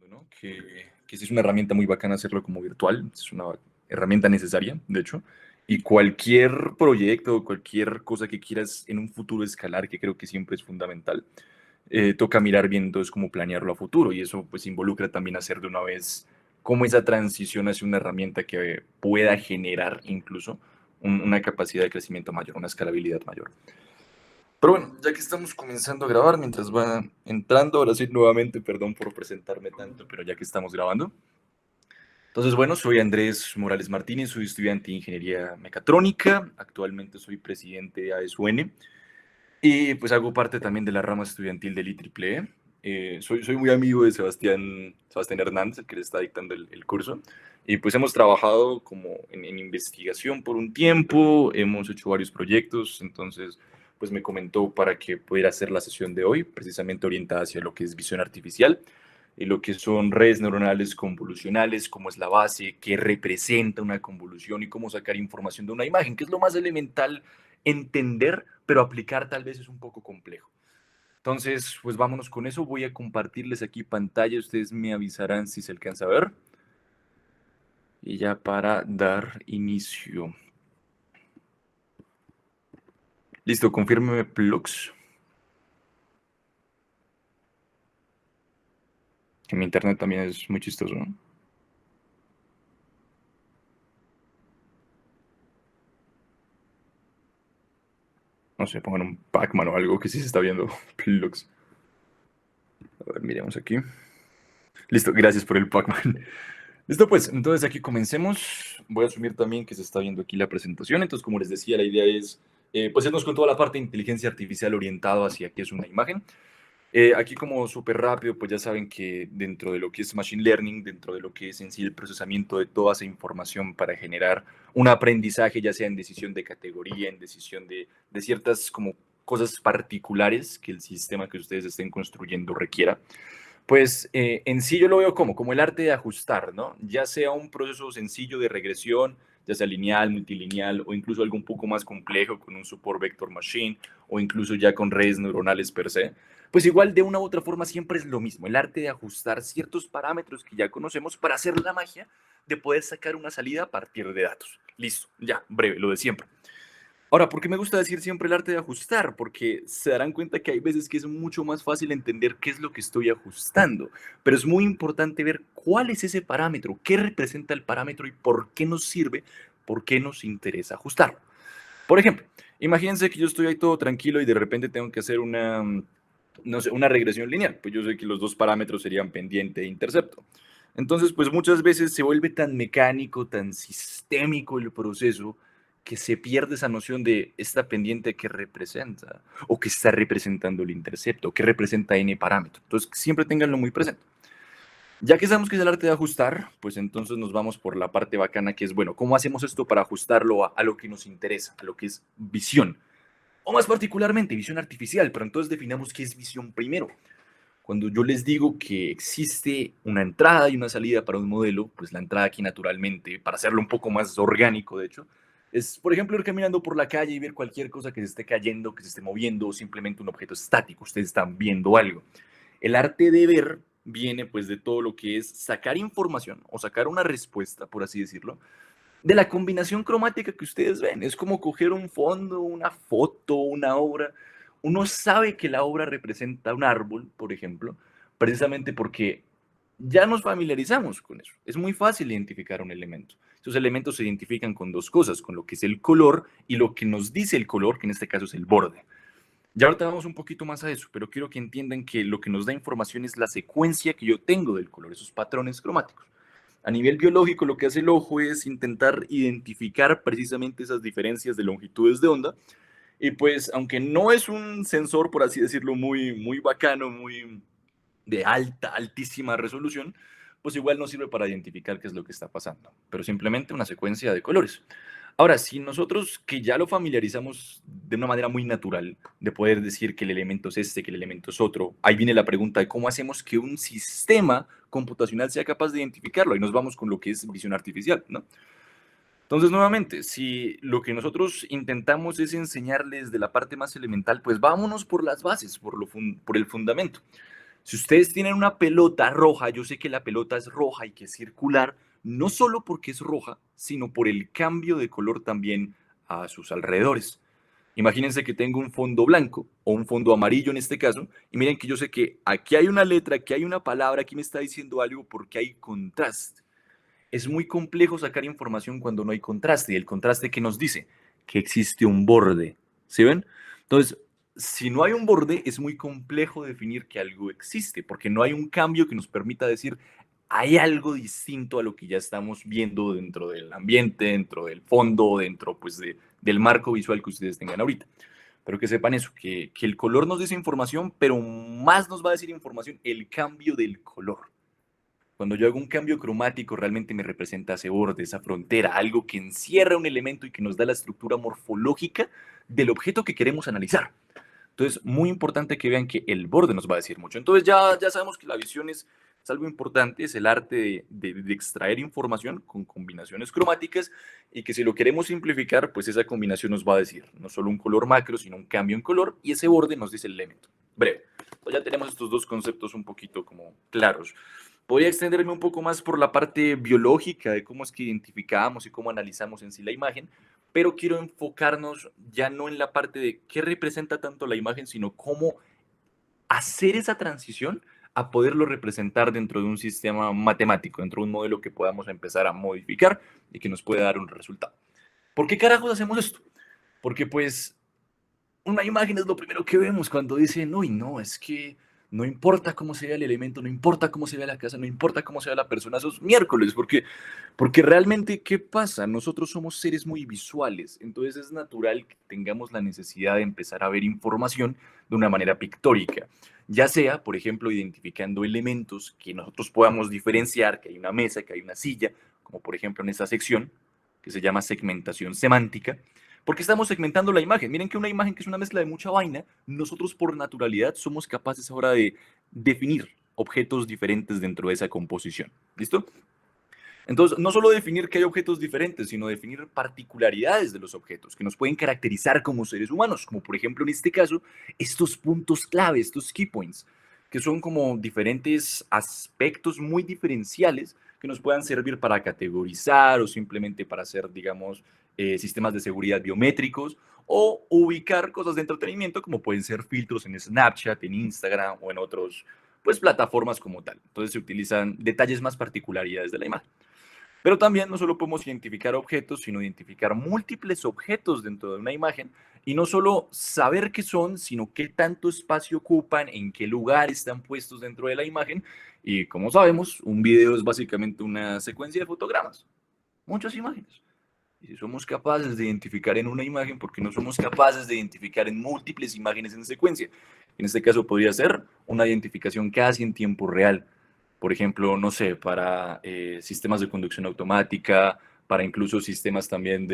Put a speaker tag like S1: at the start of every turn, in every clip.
S1: ¿no? Que sí es una herramienta muy bacana hacerlo como virtual, es una herramienta necesaria, de hecho, y cualquier proyecto, cualquier cosa que quieras en un futuro escalar, que creo que siempre es fundamental, toca mirar bien entonces cómo planearlo a futuro, y eso pues involucra también hacer de una vez cómo esa transición hacia una herramienta que pueda generar incluso una capacidad de crecimiento mayor, una escalabilidad mayor. Pero bueno, ya que estamos comenzando a grabar, mientras va entrando, ahora sí nuevamente, perdón por presentarme tanto, pero ya que estamos grabando. Entonces, bueno, soy Andrés Morales Martínez, soy estudiante de Ingeniería Mecatrónica, actualmente soy presidente de ASUN y pues hago parte también de la rama estudiantil del IEEE. Soy muy amigo de Sebastián Hernández, el que le está dictando el curso, y pues hemos trabajado como en investigación por un tiempo, hemos hecho varios proyectos, entonces pues me comentó para que pudiera hacer la sesión de hoy, precisamente orientada hacia lo que es visión artificial y lo que son redes neuronales convolucionales, cómo es la base, qué representa una convolución y cómo sacar información de una imagen, que es lo más elemental entender, pero aplicar tal vez es un poco complejo. Entonces, pues vámonos con eso. Voy a compartirles aquí pantalla. Ustedes me avisarán si se alcanza a ver. Y ya para dar inicio. Listo, confírmeme Plux. Que mi internet también es muy chistoso, ¿no? No sé, pongan un Pac-Man o algo que sí se está viendo. Plux. A ver, miremos aquí. Listo, gracias por el Pac-Man. Listo, pues, entonces aquí comencemos. Voy a asumir también que se está viendo aquí la presentación. Entonces, como les decía, la idea es, pues, irnos con toda la parte de inteligencia artificial orientado hacia qué es una imagen. Aquí como súper rápido, pues ya saben que dentro de lo que es Machine Learning, dentro de lo que es en sí el procesamiento de toda esa información para generar un aprendizaje, ya sea en decisión de categoría, en decisión de ciertas como cosas particulares que el sistema que ustedes estén construyendo requiera, pues en sí yo lo veo como el arte de ajustar, ¿no? Ya sea un proceso sencillo de regresión, ya sea lineal, multilineal o incluso algo un poco más complejo con un support vector machine o incluso ya con redes neuronales per se, pues igual de una u otra forma siempre es lo mismo, el arte de ajustar ciertos parámetros que ya conocemos para hacer la magia de poder sacar una salida a partir de datos. Listo, ya, breve, lo de siempre. Ahora, ¿por qué me gusta decir siempre el arte de ajustar? Porque se darán cuenta que hay veces que es mucho más fácil entender qué es lo que estoy ajustando, pero es muy importante ver cuál es ese parámetro, qué representa el parámetro y por qué nos sirve, por qué nos interesa ajustarlo. Por ejemplo, imagínense que yo estoy ahí todo tranquilo y de repente tengo que hacer no sé, una regresión lineal, pues yo sé que los dos parámetros serían pendiente e intercepto. Entonces, pues muchas veces se vuelve tan mecánico, tan sistémico el proceso, que se pierde esa noción de esta pendiente que representa, o que está representando el intercepto, o que representa n parámetro. Entonces, siempre ténganlo muy presente. Ya que sabemos que es el arte de ajustar, pues entonces nos vamos por la parte bacana que es, bueno, ¿cómo hacemos esto para ajustarlo a lo que nos interesa, a lo que es visión? O más particularmente, visión artificial, pero entonces definamos qué es visión primero. Cuando yo les digo que existe una entrada y una salida para un modelo, pues la entrada aquí naturalmente, para hacerlo un poco más orgánico, de hecho, es, por ejemplo, ir caminando por la calle y ver cualquier cosa que se esté cayendo, que se esté moviendo, o simplemente un objeto estático. Ustedes están viendo algo. El arte de ver viene pues de todo lo que es sacar información o sacar una respuesta, por así decirlo, de la combinación cromática que ustedes ven. Es como coger un fondo, una foto, una obra. Uno sabe que la obra representa un árbol, por ejemplo, precisamente porque ya nos familiarizamos con eso. Es muy fácil identificar un elemento. Esos elementos se identifican con dos cosas, con lo que es el color y lo que nos dice el color, que en este caso es el borde. Ya ahorita vamos un poquito más a eso, pero quiero que entiendan que lo que nos da información es la secuencia que yo tengo del color, esos patrones cromáticos. A nivel biológico, lo que hace el ojo es intentar identificar precisamente esas diferencias de longitudes de onda. Y pues, aunque no es un sensor, por así decirlo, muy bacano, muy de altísima resolución, pues igual no sirve para identificar qué es lo que está pasando, pero simplemente una secuencia de colores. Ahora, si nosotros que ya lo familiarizamos de una manera muy natural, de poder decir que el elemento es este, que el elemento es otro, ahí viene la pregunta de cómo hacemos que un sistema computacional sea capaz de identificarlo. Y nos vamos con lo que es visión artificial, ¿no? Entonces, nuevamente, si lo que nosotros intentamos es enseñarles de la parte más elemental, pues vámonos por las bases, por el fundamento. Si ustedes tienen una pelota roja, yo sé que la pelota es roja y que es circular, no solo porque es roja, sino por el cambio de color también a sus alrededores. Imagínense que tengo un fondo blanco o un fondo amarillo en este caso, y miren que yo sé que aquí hay una letra, aquí hay una palabra, aquí me está diciendo algo porque hay contraste. Es muy complejo sacar información cuando no hay contraste. ¿Y el contraste qué nos dice? Que existe un borde. ¿Sí ven? Entonces, si no hay un borde, es muy complejo definir que algo existe, porque no hay un cambio que nos permita decir hay algo distinto a lo que ya estamos viendo dentro del ambiente, dentro del fondo, dentro pues, del marco visual que ustedes tengan ahorita. Pero que sepan eso, que el color nos dice información, pero más nos va a decir información el cambio del color. Cuando yo hago un cambio cromático, realmente me representa ese borde, esa frontera, algo que encierra un elemento y que nos da la estructura morfológica del objeto que queremos analizar. Entonces, muy importante que vean que el borde nos va a decir mucho. Entonces, ya sabemos que la visión es algo importante, es el arte de extraer información con combinaciones cromáticas y que si lo queremos simplificar, pues esa combinación nos va a decir no solo un color macro, sino un cambio en color y ese borde nos dice el elemento. Breve. Entonces, ya tenemos estos dos conceptos un poquito como claros. Podría extenderme un poco más por la parte biológica de cómo es que identificamos y cómo analizamos en sí la imagen, pero quiero enfocarnos ya no en la parte de qué representa tanto la imagen, sino cómo hacer esa transición a poderlo representar dentro de un sistema matemático, dentro de un modelo que podamos empezar a modificar y que nos pueda dar un resultado. ¿Por qué carajos hacemos esto? Porque pues una imagen es lo primero que vemos cuando dicen, uy, no, es que no importa cómo se vea el elemento, no importa cómo se vea la casa, no importa cómo se vea la persona, esos miércoles, porque realmente, ¿qué pasa? Nosotros somos seres muy visuales, entonces es natural que tengamos la necesidad de empezar a ver información de una manera pictórica, ya sea, por ejemplo, identificando elementos que nosotros podamos diferenciar, que hay una mesa, que hay una silla, como por ejemplo en esta sección, que se llama segmentación semántica, porque estamos segmentando la imagen. Miren que una imagen que es una mezcla de mucha vaina, nosotros por naturalidad somos capaces ahora de definir objetos diferentes dentro de esa composición. ¿Listo? Entonces, no solo definir que hay objetos diferentes, sino definir particularidades de los objetos que nos pueden caracterizar como seres humanos, como por ejemplo en este caso, estos puntos clave, estos key points, que son como diferentes aspectos muy diferenciales que nos puedan servir para categorizar o simplemente para hacer, digamos, sistemas de seguridad biométricos o ubicar cosas de entretenimiento como pueden ser filtros en Snapchat, en Instagram o en otros, pues, plataformas como tal. Entonces se utilizan detalles más particularidades de la imagen. Pero también no solo podemos identificar objetos, sino identificar múltiples objetos dentro de una imagen y no solo saber qué son, sino qué tanto espacio ocupan, en qué lugar están puestos dentro de la imagen. Y como sabemos, un video es básicamente una secuencia de fotogramas, muchas imágenes. Y si somos capaces de identificar en una imagen, ¿por qué no somos capaces de identificar en múltiples imágenes en secuencia? En este caso podría ser una identificación casi en tiempo real. Por ejemplo, no sé, para sistemas de conducción automática, para incluso sistemas también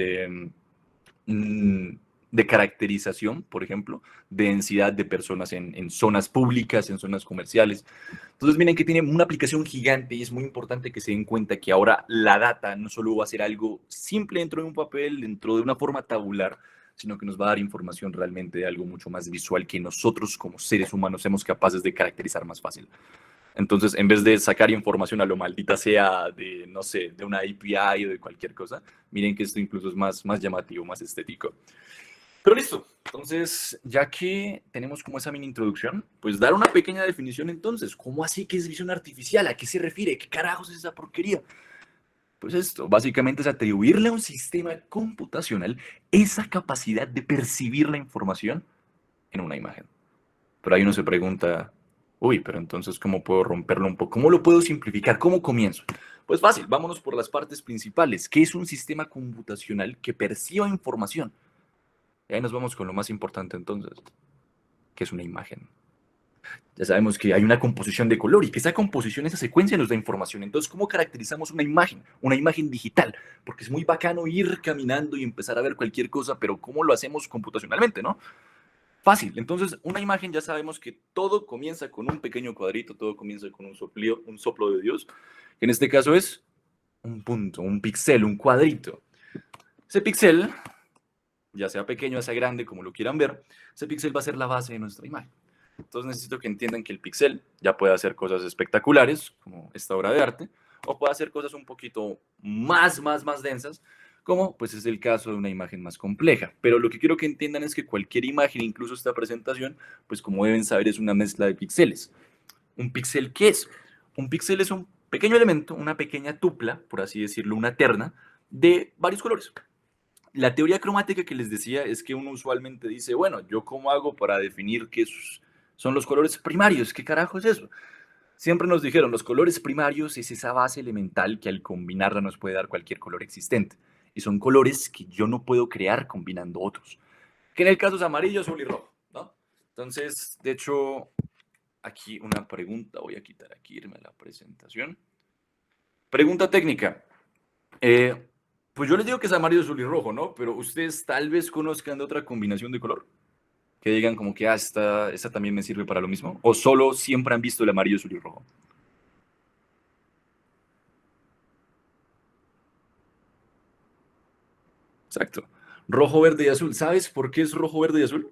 S1: mm, de caracterización, por ejemplo, de densidad de personas en zonas públicas, en zonas comerciales. Entonces, miren que tiene una aplicación gigante y es muy importante que se den cuenta que ahora la data no solo va a ser algo simple dentro de un papel, dentro de una forma tabular, sino que nos va a dar información realmente de algo mucho más visual que nosotros como seres humanos somos capaces de caracterizar más fácil. Entonces, en vez de sacar información a lo maldita sea de, no sé, de una API o de cualquier cosa, miren que esto incluso es más llamativo, más estético. Pero listo. Entonces, ya que tenemos como esa mini introducción, pues dar una pequeña definición entonces. ¿Cómo así que es visión artificial? ¿A qué se refiere? ¿Qué carajos es esa porquería? Pues esto, básicamente es atribuirle a un sistema computacional esa capacidad de percibir la información en una imagen. Pero ahí uno se pregunta, uy, pero entonces, ¿cómo puedo romperlo un poco? ¿Cómo lo puedo simplificar? ¿Cómo comienzo? Pues fácil, vámonos por las partes principales. ¿Qué es un sistema computacional que perciba información? Y ahí nos vamos con lo más importante entonces, que es una imagen. Ya sabemos que hay una composición de color y que esa composición, esa secuencia nos da información. Entonces, ¿cómo caracterizamos una imagen? Una imagen digital. Porque es muy bacano ir caminando y empezar a ver cualquier cosa, pero ¿cómo lo hacemos computacionalmente, no? Fácil. Entonces, una imagen ya sabemos que todo comienza con un pequeño cuadrito, todo comienza con un soplo de Dios, que en este caso es un punto, un píxel, un cuadrito. Ese píxel, ya sea pequeño, ya sea grande, como lo quieran ver, ese píxel va a ser la base de nuestra imagen. Entonces necesito que entiendan que el píxel ya puede hacer cosas espectaculares, como esta obra de arte, o puede hacer cosas un poquito más densas, como pues es el caso de una imagen más compleja. Pero lo que quiero que entiendan es que cualquier imagen, incluso esta presentación, pues como deben saber, es una mezcla de píxeles. ¿Un píxel qué es? Un píxel es un pequeño elemento, una pequeña tupla, por así decirlo, una terna, de varios colores. La teoría cromática que les decía es que uno usualmente dice, bueno, ¿yo cómo hago para definir qué son los colores primarios? ¿Qué carajo es eso? Siempre nos dijeron, los colores primarios es esa base elemental que al combinarla nos puede dar cualquier color existente. Y son colores que yo no puedo crear combinando otros. Que en el caso es amarillo, azul y rojo, ¿no? Entonces, de hecho, aquí una pregunta. Voy a quitar aquí, irme a la presentación. Pregunta técnica. Eh, pues yo les digo que es amarillo, azul y rojo, ¿no? Pero ustedes tal vez conozcan de otra combinación de color. Que digan como que, esta también me sirve para lo mismo. O solo siempre han visto el amarillo, azul y rojo. Exacto. Rojo, verde y azul. ¿Sabes por qué es rojo, verde y azul?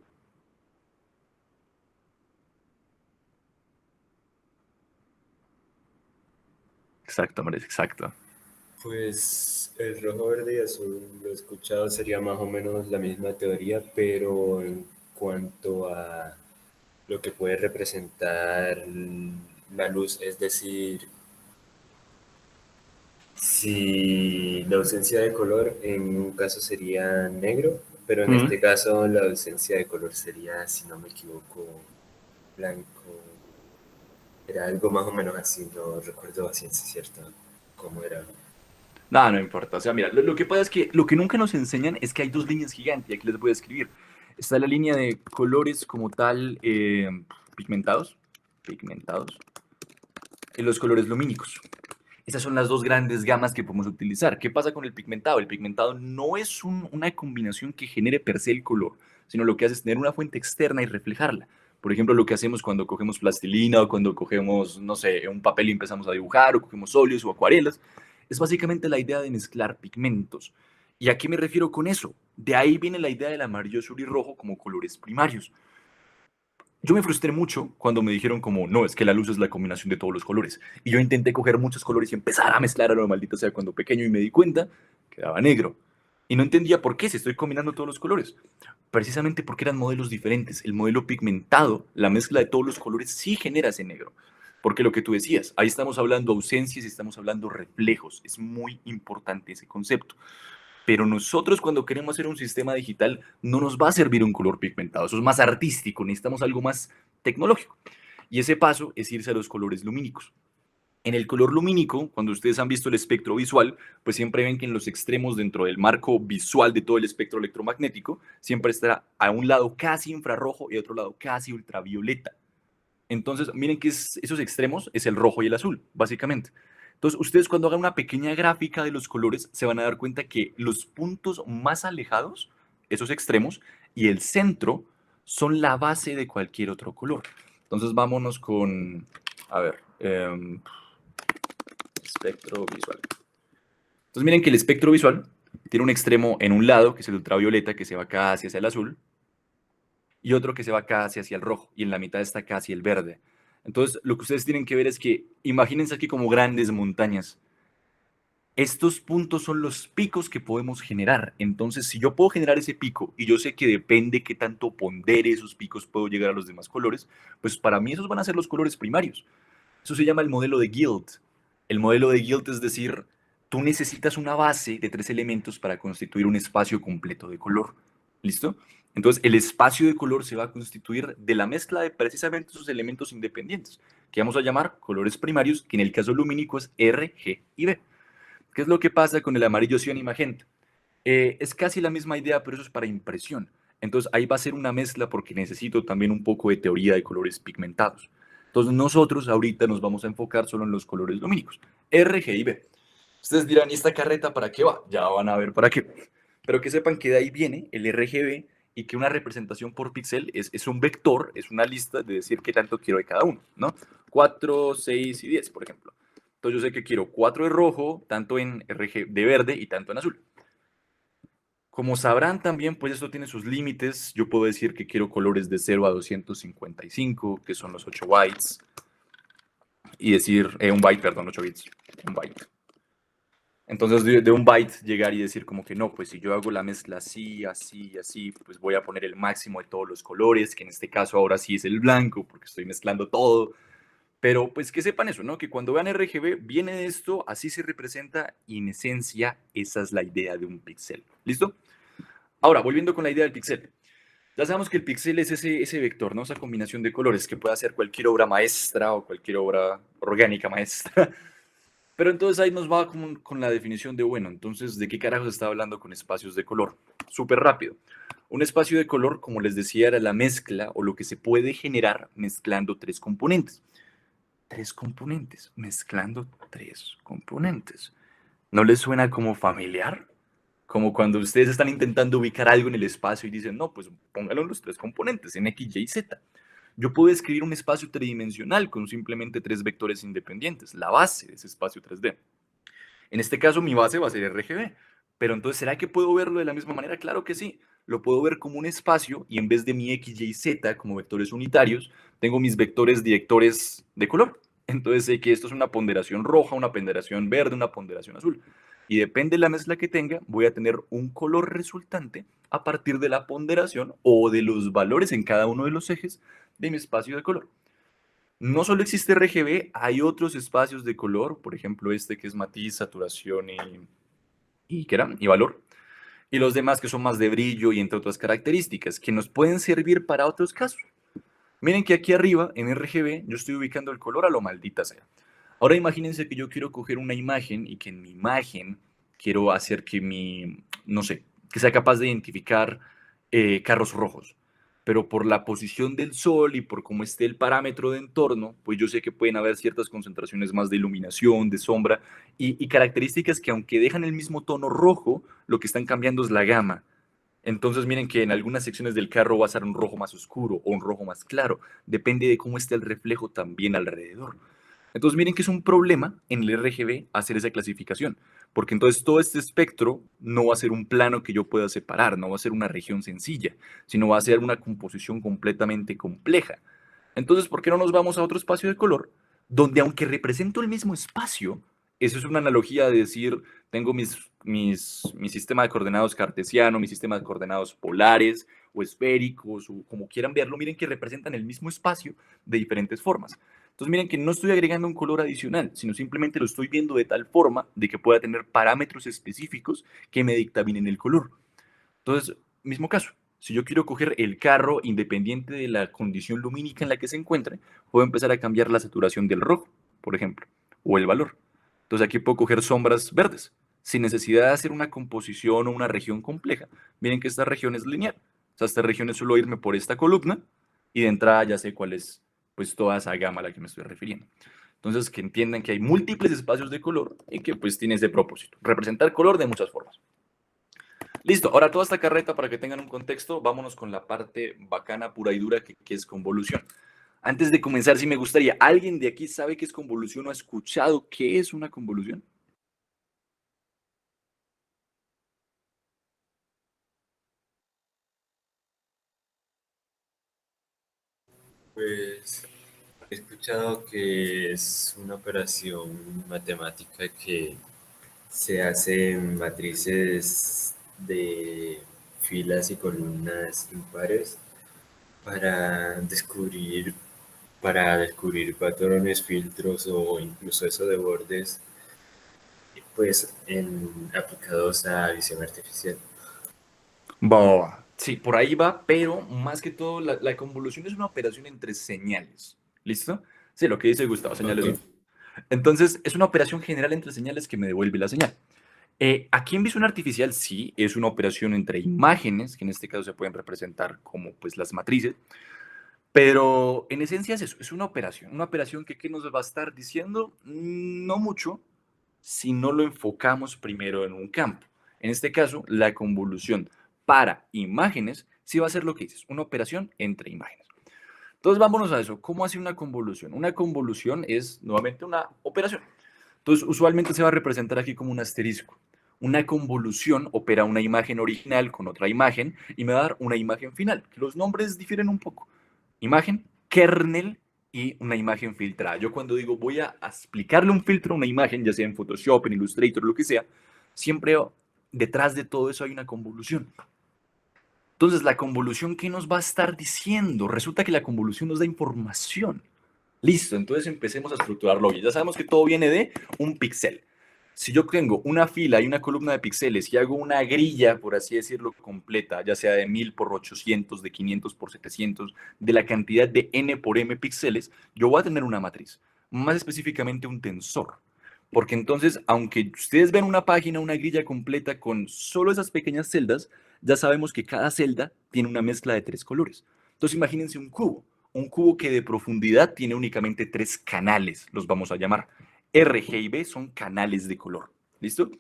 S1: Exacto, María, exacto.
S2: Pues el rojo, verde y azul, lo he escuchado, sería más o menos la misma teoría, pero en cuanto a lo que puede representar la luz, es decir, si la ausencia de color en un caso sería negro, pero en
S1: Mm.
S2: este caso la ausencia de color sería, si no me equivoco, blanco. Era algo más o menos así, no recuerdo a ciencia cierta cómo era.
S1: Nada, no importa. O sea, mira, lo que pasa es que lo que nunca nos enseñan es que hay dos líneas gigantes, y aquí les voy a escribir. Está la línea de colores como tal, pigmentados, pigmentados, y los colores lumínicos. Esas son las dos grandes gamas que podemos utilizar. ¿Qué pasa con el pigmentado? El pigmentado no es una combinación que genere per se el color, sino lo que hace es tener una fuente externa y reflejarla. Por ejemplo, lo que hacemos cuando cogemos plastilina o cuando cogemos, no sé, un papel y empezamos a dibujar o cogemos óleos o acuarelas, es básicamente la idea de mezclar pigmentos. ¿Y a qué me refiero con eso? De ahí viene la idea del amarillo, azul y rojo como colores primarios. Yo me frustré mucho cuando me dijeron como, no, es que la luz es la combinación de todos los colores. Y yo intenté coger muchos colores y empezar a mezclar a lo maldito sea cuando pequeño y me di cuenta, quedaba negro. Y no entendía por qué si estoy combinando todos los colores. Precisamente porque eran modelos diferentes. El modelo pigmentado, la mezcla de todos los colores, sí genera ese negro. Porque lo que tú decías, ahí estamos hablando ausencias y estamos hablando reflejos. Es muy importante ese concepto. Pero nosotros cuando queremos hacer un sistema digital no nos va a servir un color pigmentado, eso es más artístico, necesitamos algo más tecnológico. Y ese paso es irse a los colores lumínicos. En el color lumínico, cuando ustedes han visto el espectro visual, pues siempre ven que en los extremos dentro del marco visual de todo el espectro electromagnético, siempre estará a un lado casi infrarrojo y a otro lado casi ultravioleta. Entonces, miren que esos extremos es el rojo y el azul, básicamente. Entonces, ustedes cuando hagan una pequeña gráfica de los colores, se van a dar cuenta que los puntos más alejados, esos extremos, y el centro son la base de cualquier otro color. Entonces, vámonos con, a ver, espectro visual. Entonces, miren que el espectro visual tiene un extremo en un lado, que es el ultravioleta, que se va casi hacia el azul, y otro que se va casi hacia el rojo y en la mitad está casi el verde. Entonces, lo que ustedes tienen que ver es que imagínense aquí como grandes montañas. Estos puntos son los picos que podemos generar. Entonces, si yo puedo generar ese pico y yo sé que depende qué tanto pondere esos picos puedo llegar a los demás colores, pues para mí esos van a ser los colores primarios. Eso se llama el modelo de Guild. El modelo de Guild es decir, tú necesitas una base de tres elementos para constituir un espacio completo de color. ¿Listo? Entonces, el espacio de color se va a constituir de la mezcla de precisamente esos elementos independientes, que vamos a llamar colores primarios, que en el caso lumínico es R, G y B. ¿Qué es lo que pasa con el amarillo, cian y magenta? Es casi la misma idea, pero eso es para impresión. Entonces ahí va a ser una mezcla porque necesito también un poco de teoría de colores pigmentados. Entonces nosotros ahorita nos vamos a enfocar solo en los colores lumínicos, R, G y B. Ustedes dirán, ¿y esta carreta para qué va? Ya van a ver para qué. Pero que sepan que de ahí viene el RGB y que una representación por píxel es un vector, es una lista de decir qué tanto quiero de cada uno, ¿no? 4, 6 y 10, por ejemplo. Entonces yo sé que quiero 4 de rojo, tanto en RG de verde y tanto en azul. Como sabrán también, pues esto tiene sus límites. Yo puedo decir que quiero colores de 0 a 255, que son los 8 bytes, y decir, un byte, perdón, 8 bits, un byte. Entonces, de un byte llegar y decir como que no, pues si yo hago la mezcla así, así y así, pues voy a poner el máximo de todos los colores, que en este caso ahora sí es el blanco, porque estoy mezclando todo. Pero pues que sepan eso, ¿no? Que cuando vean RGB viene de esto, así se representa y en esencia esa es la idea de un píxel. ¿Listo? Ahora, volviendo con la idea del píxel. Ya sabemos que el píxel es ese vector, ¿no? Esa combinación de colores que puede hacer cualquier obra maestra o cualquier obra orgánica maestra. Pero entonces ahí nos va con la definición de, bueno, entonces, ¿de qué carajos está hablando con espacios de color? Súper rápido. Un espacio de color, como les decía, era la mezcla o lo que se puede generar mezclando tres componentes. Tres componentes, mezclando tres componentes. ¿No les suena como familiar? Como cuando ustedes están intentando ubicar algo en el espacio y dicen, no, pues póngalo en los tres componentes, en X, Y, Z. Yo puedo escribir un espacio tridimensional con simplemente tres vectores independientes, la base de ese espacio 3D. En este caso, mi base va a ser RGB. Pero entonces, ¿será que puedo verlo de la misma manera? Claro que sí. Lo puedo ver como un espacio y en vez de mi X, Y, Z como vectores unitarios, tengo mis vectores directores de color. Entonces sé que esto es una ponderación roja, una ponderación verde, una ponderación azul. Y depende de la mezcla que tenga, voy a tener un color resultante a partir de la ponderación o de los valores en cada uno de los ejes de mi espacio de color. No solo existe RGB, hay otros espacios de color, por ejemplo este que es matiz, saturación ¿qué era? Y valor. Y los demás que son más de brillo y entre otras características, que nos pueden servir para otros casos. Miren que aquí arriba, en RGB, yo estoy ubicando el color a lo maldita sea. Ahora imagínense que yo quiero coger una imagen y que en mi imagen quiero hacer que no sé, que sea capaz de identificar carros rojos. Pero por la posición del sol y por cómo esté el parámetro de entorno, pues yo sé que pueden haber ciertas concentraciones más de iluminación, de sombra y características que aunque dejan el mismo tono rojo, lo que están cambiando es la gama. Entonces miren que en algunas secciones del carro va a ser un rojo más oscuro o un rojo más claro. Depende de cómo esté el reflejo también alrededor. Entonces miren que es un problema en el RGB hacer esa clasificación, porque entonces todo este espectro no va a ser un plano que yo pueda separar, no va a ser una región sencilla, sino va a ser una composición completamente compleja. Entonces, ¿por qué no nos vamos a otro espacio de color donde aunque represento el mismo espacio, eso es una analogía de decir, tengo mi sistema de coordenados cartesiano, mi sistema de coordenados polares o esféricos, o como quieran verlo, miren que representan el mismo espacio de diferentes formas. Entonces miren que no estoy agregando un color adicional, sino simplemente lo estoy viendo de tal forma de que pueda tener parámetros específicos que me dictaminen el color. Entonces, mismo caso, si yo quiero coger el carro independiente de la condición lumínica en la que se encuentre, puedo empezar a cambiar la saturación del rojo, por ejemplo, o el valor. Entonces aquí puedo coger sombras verdes, sin necesidad de hacer una composición o una región compleja. Miren que esta región es lineal. O sea, esta región es solo irme por esta columna y de entrada ya sé cuál es pues toda esa gama a la que me estoy refiriendo. Entonces, que entiendan que hay múltiples espacios de color y que pues tiene ese propósito, representar color de muchas formas. Listo, ahora toda esta carreta para que tengan un contexto, vámonos con la parte bacana, pura y dura que es convolución. Antes de comenzar, sí me gustaría, ¿alguien de aquí sabe qué es convolución o ha escuchado qué es una convolución?
S2: Pues he escuchado que es una operación matemática que se hace en matrices de filas y columnas impares para descubrir, para descubrir patrones, filtros o incluso eso de bordes, pues aplicados a visión artificial.
S1: Va. Sí, por ahí va, pero más que todo, la convolución es una operación entre señales. ¿Listo? Sí, lo que dice Gustavo, señales.
S2: Ok.
S1: Entonces, es una operación general entre señales que me devuelve la señal. Aquí en visión artificial sí es una operación entre imágenes, que en este caso se pueden representar como pues las matrices, pero en esencia es eso, es una operación que ¿qué nos va a estar diciendo? No mucho si no lo enfocamos primero en un campo. En este caso, la convolución para imágenes sí va a ser lo que dices, una operación entre imágenes. Entonces vámonos a eso. ¿Cómo hace una convolución? Una convolución es nuevamente una operación. Entonces usualmente se va a representar aquí como un asterisco. Una convolución opera una imagen original con otra imagen y me va a dar una imagen final, que los nombres difieren un poco. Imagen, kernel y una imagen filtrada. Yo cuando digo voy a explicarle un filtro a una imagen, ya sea en Photoshop, en Illustrator, lo que sea, siempre detrás de todo eso hay una convolución. Entonces, la convolución, ¿qué nos va a estar diciendo? Resulta que la convolución nos da información. Listo, entonces empecemos a estructurarlo bien. Ya sabemos que todo viene de un píxel. Si yo tengo una fila y una columna de píxeles y hago una grilla, por así decirlo, completa, ya sea de 1000 por 800, de 500 por 700, de la cantidad de n por m píxeles, yo voy a tener una matriz, más específicamente un tensor. Porque entonces, aunque ustedes ven una página, una grilla completa con solo esas pequeñas celdas, ya sabemos que cada celda tiene una mezcla de 3 colores. Entonces, imagínense un cubo que de profundidad tiene únicamente 3 canales, los vamos a llamar. R, G y B son canales de color. ¿Listo?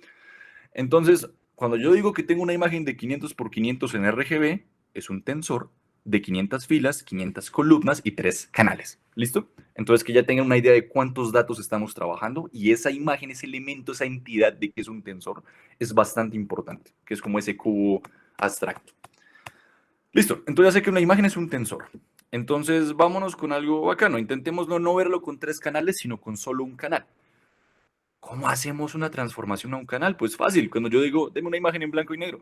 S1: Entonces, cuando yo digo que tengo una imagen de 500 por 500 en RGB, es un tensor de 500 filas, 500 columnas y 3 canales. ¿Listo? Entonces, que ya tengan una idea de cuántos datos estamos trabajando y esa imagen, ese elemento, esa entidad de que es un tensor, es bastante importante, que es como ese cubo abstracto. Listo, entonces ya sé que una imagen es un tensor. Entonces, vámonos con algo bacano. Intentemos no verlo con 3 canales, sino con solo un canal. ¿Cómo hacemos una transformación a un canal? Pues fácil, cuando yo digo, deme una imagen en blanco y negro.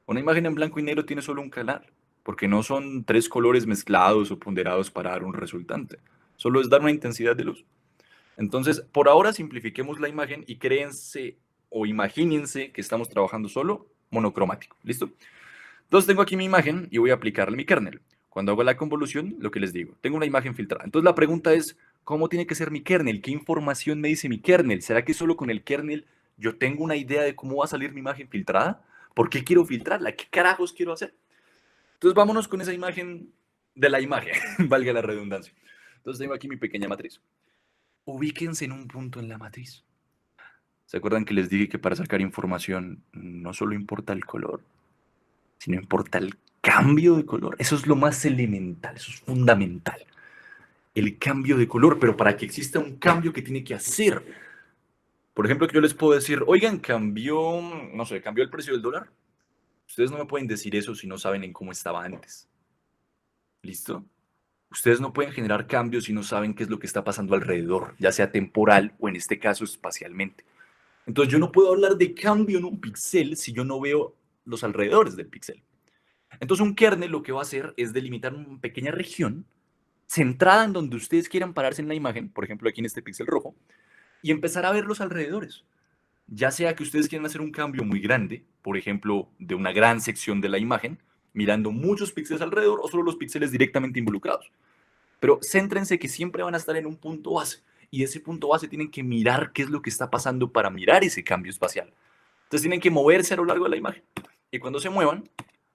S1: Una imagen en blanco y negro tiene solo un canal, porque no son 3 colores mezclados o ponderados para dar un resultante. Solo es dar una intensidad de luz. Entonces, por ahora simplifiquemos la imagen y créense o imagínense que estamos trabajando solo monocromático. ¿Listo? Entonces tengo aquí mi imagen y voy a aplicarle mi kernel. Cuando hago la convolución, lo que les digo, tengo una imagen filtrada. Entonces la pregunta es, ¿cómo tiene que ser mi kernel? ¿Qué información me dice mi kernel? ¿Será que solo con el kernel yo tengo una idea de cómo va a salir mi imagen filtrada? ¿Por qué quiero filtrarla? ¿Qué carajos quiero hacer? Entonces vámonos con esa imagen de la imagen, valga la redundancia. Entonces tengo aquí mi pequeña matriz. Ubíquense en un punto en la matriz. ¿Se acuerdan que les dije que para sacar información no solo importa el color, sino importa el cambio de color? Eso es lo más elemental, eso es fundamental. El cambio de color, pero para que exista un cambio, ¿qué tiene que hacer? Por ejemplo, que yo les puedo decir, oigan, cambió, no sé, cambió el precio del dólar. Ustedes no me pueden decir eso si no saben en cómo estaba antes. ¿Listo? Ustedes no pueden generar cambios si no saben qué es lo que está pasando alrededor, ya sea temporal o en este caso espacialmente. Entonces yo no puedo hablar de cambio en un píxel si yo no veo los alrededores del píxel. Entonces un kernel lo que va a hacer es delimitar una pequeña región centrada en donde ustedes quieran pararse en la imagen, por ejemplo aquí en este píxel rojo, y empezar a ver los alrededores. Ya sea que ustedes quieran hacer un cambio muy grande, por ejemplo, de una gran sección de la imagen, mirando muchos píxeles alrededor o solo los píxeles directamente involucrados. Pero céntrense que siempre van a estar en un punto base y ese punto base tienen que mirar qué es lo que está pasando para mirar ese cambio espacial. Entonces tienen que moverse a lo largo de la imagen y cuando se muevan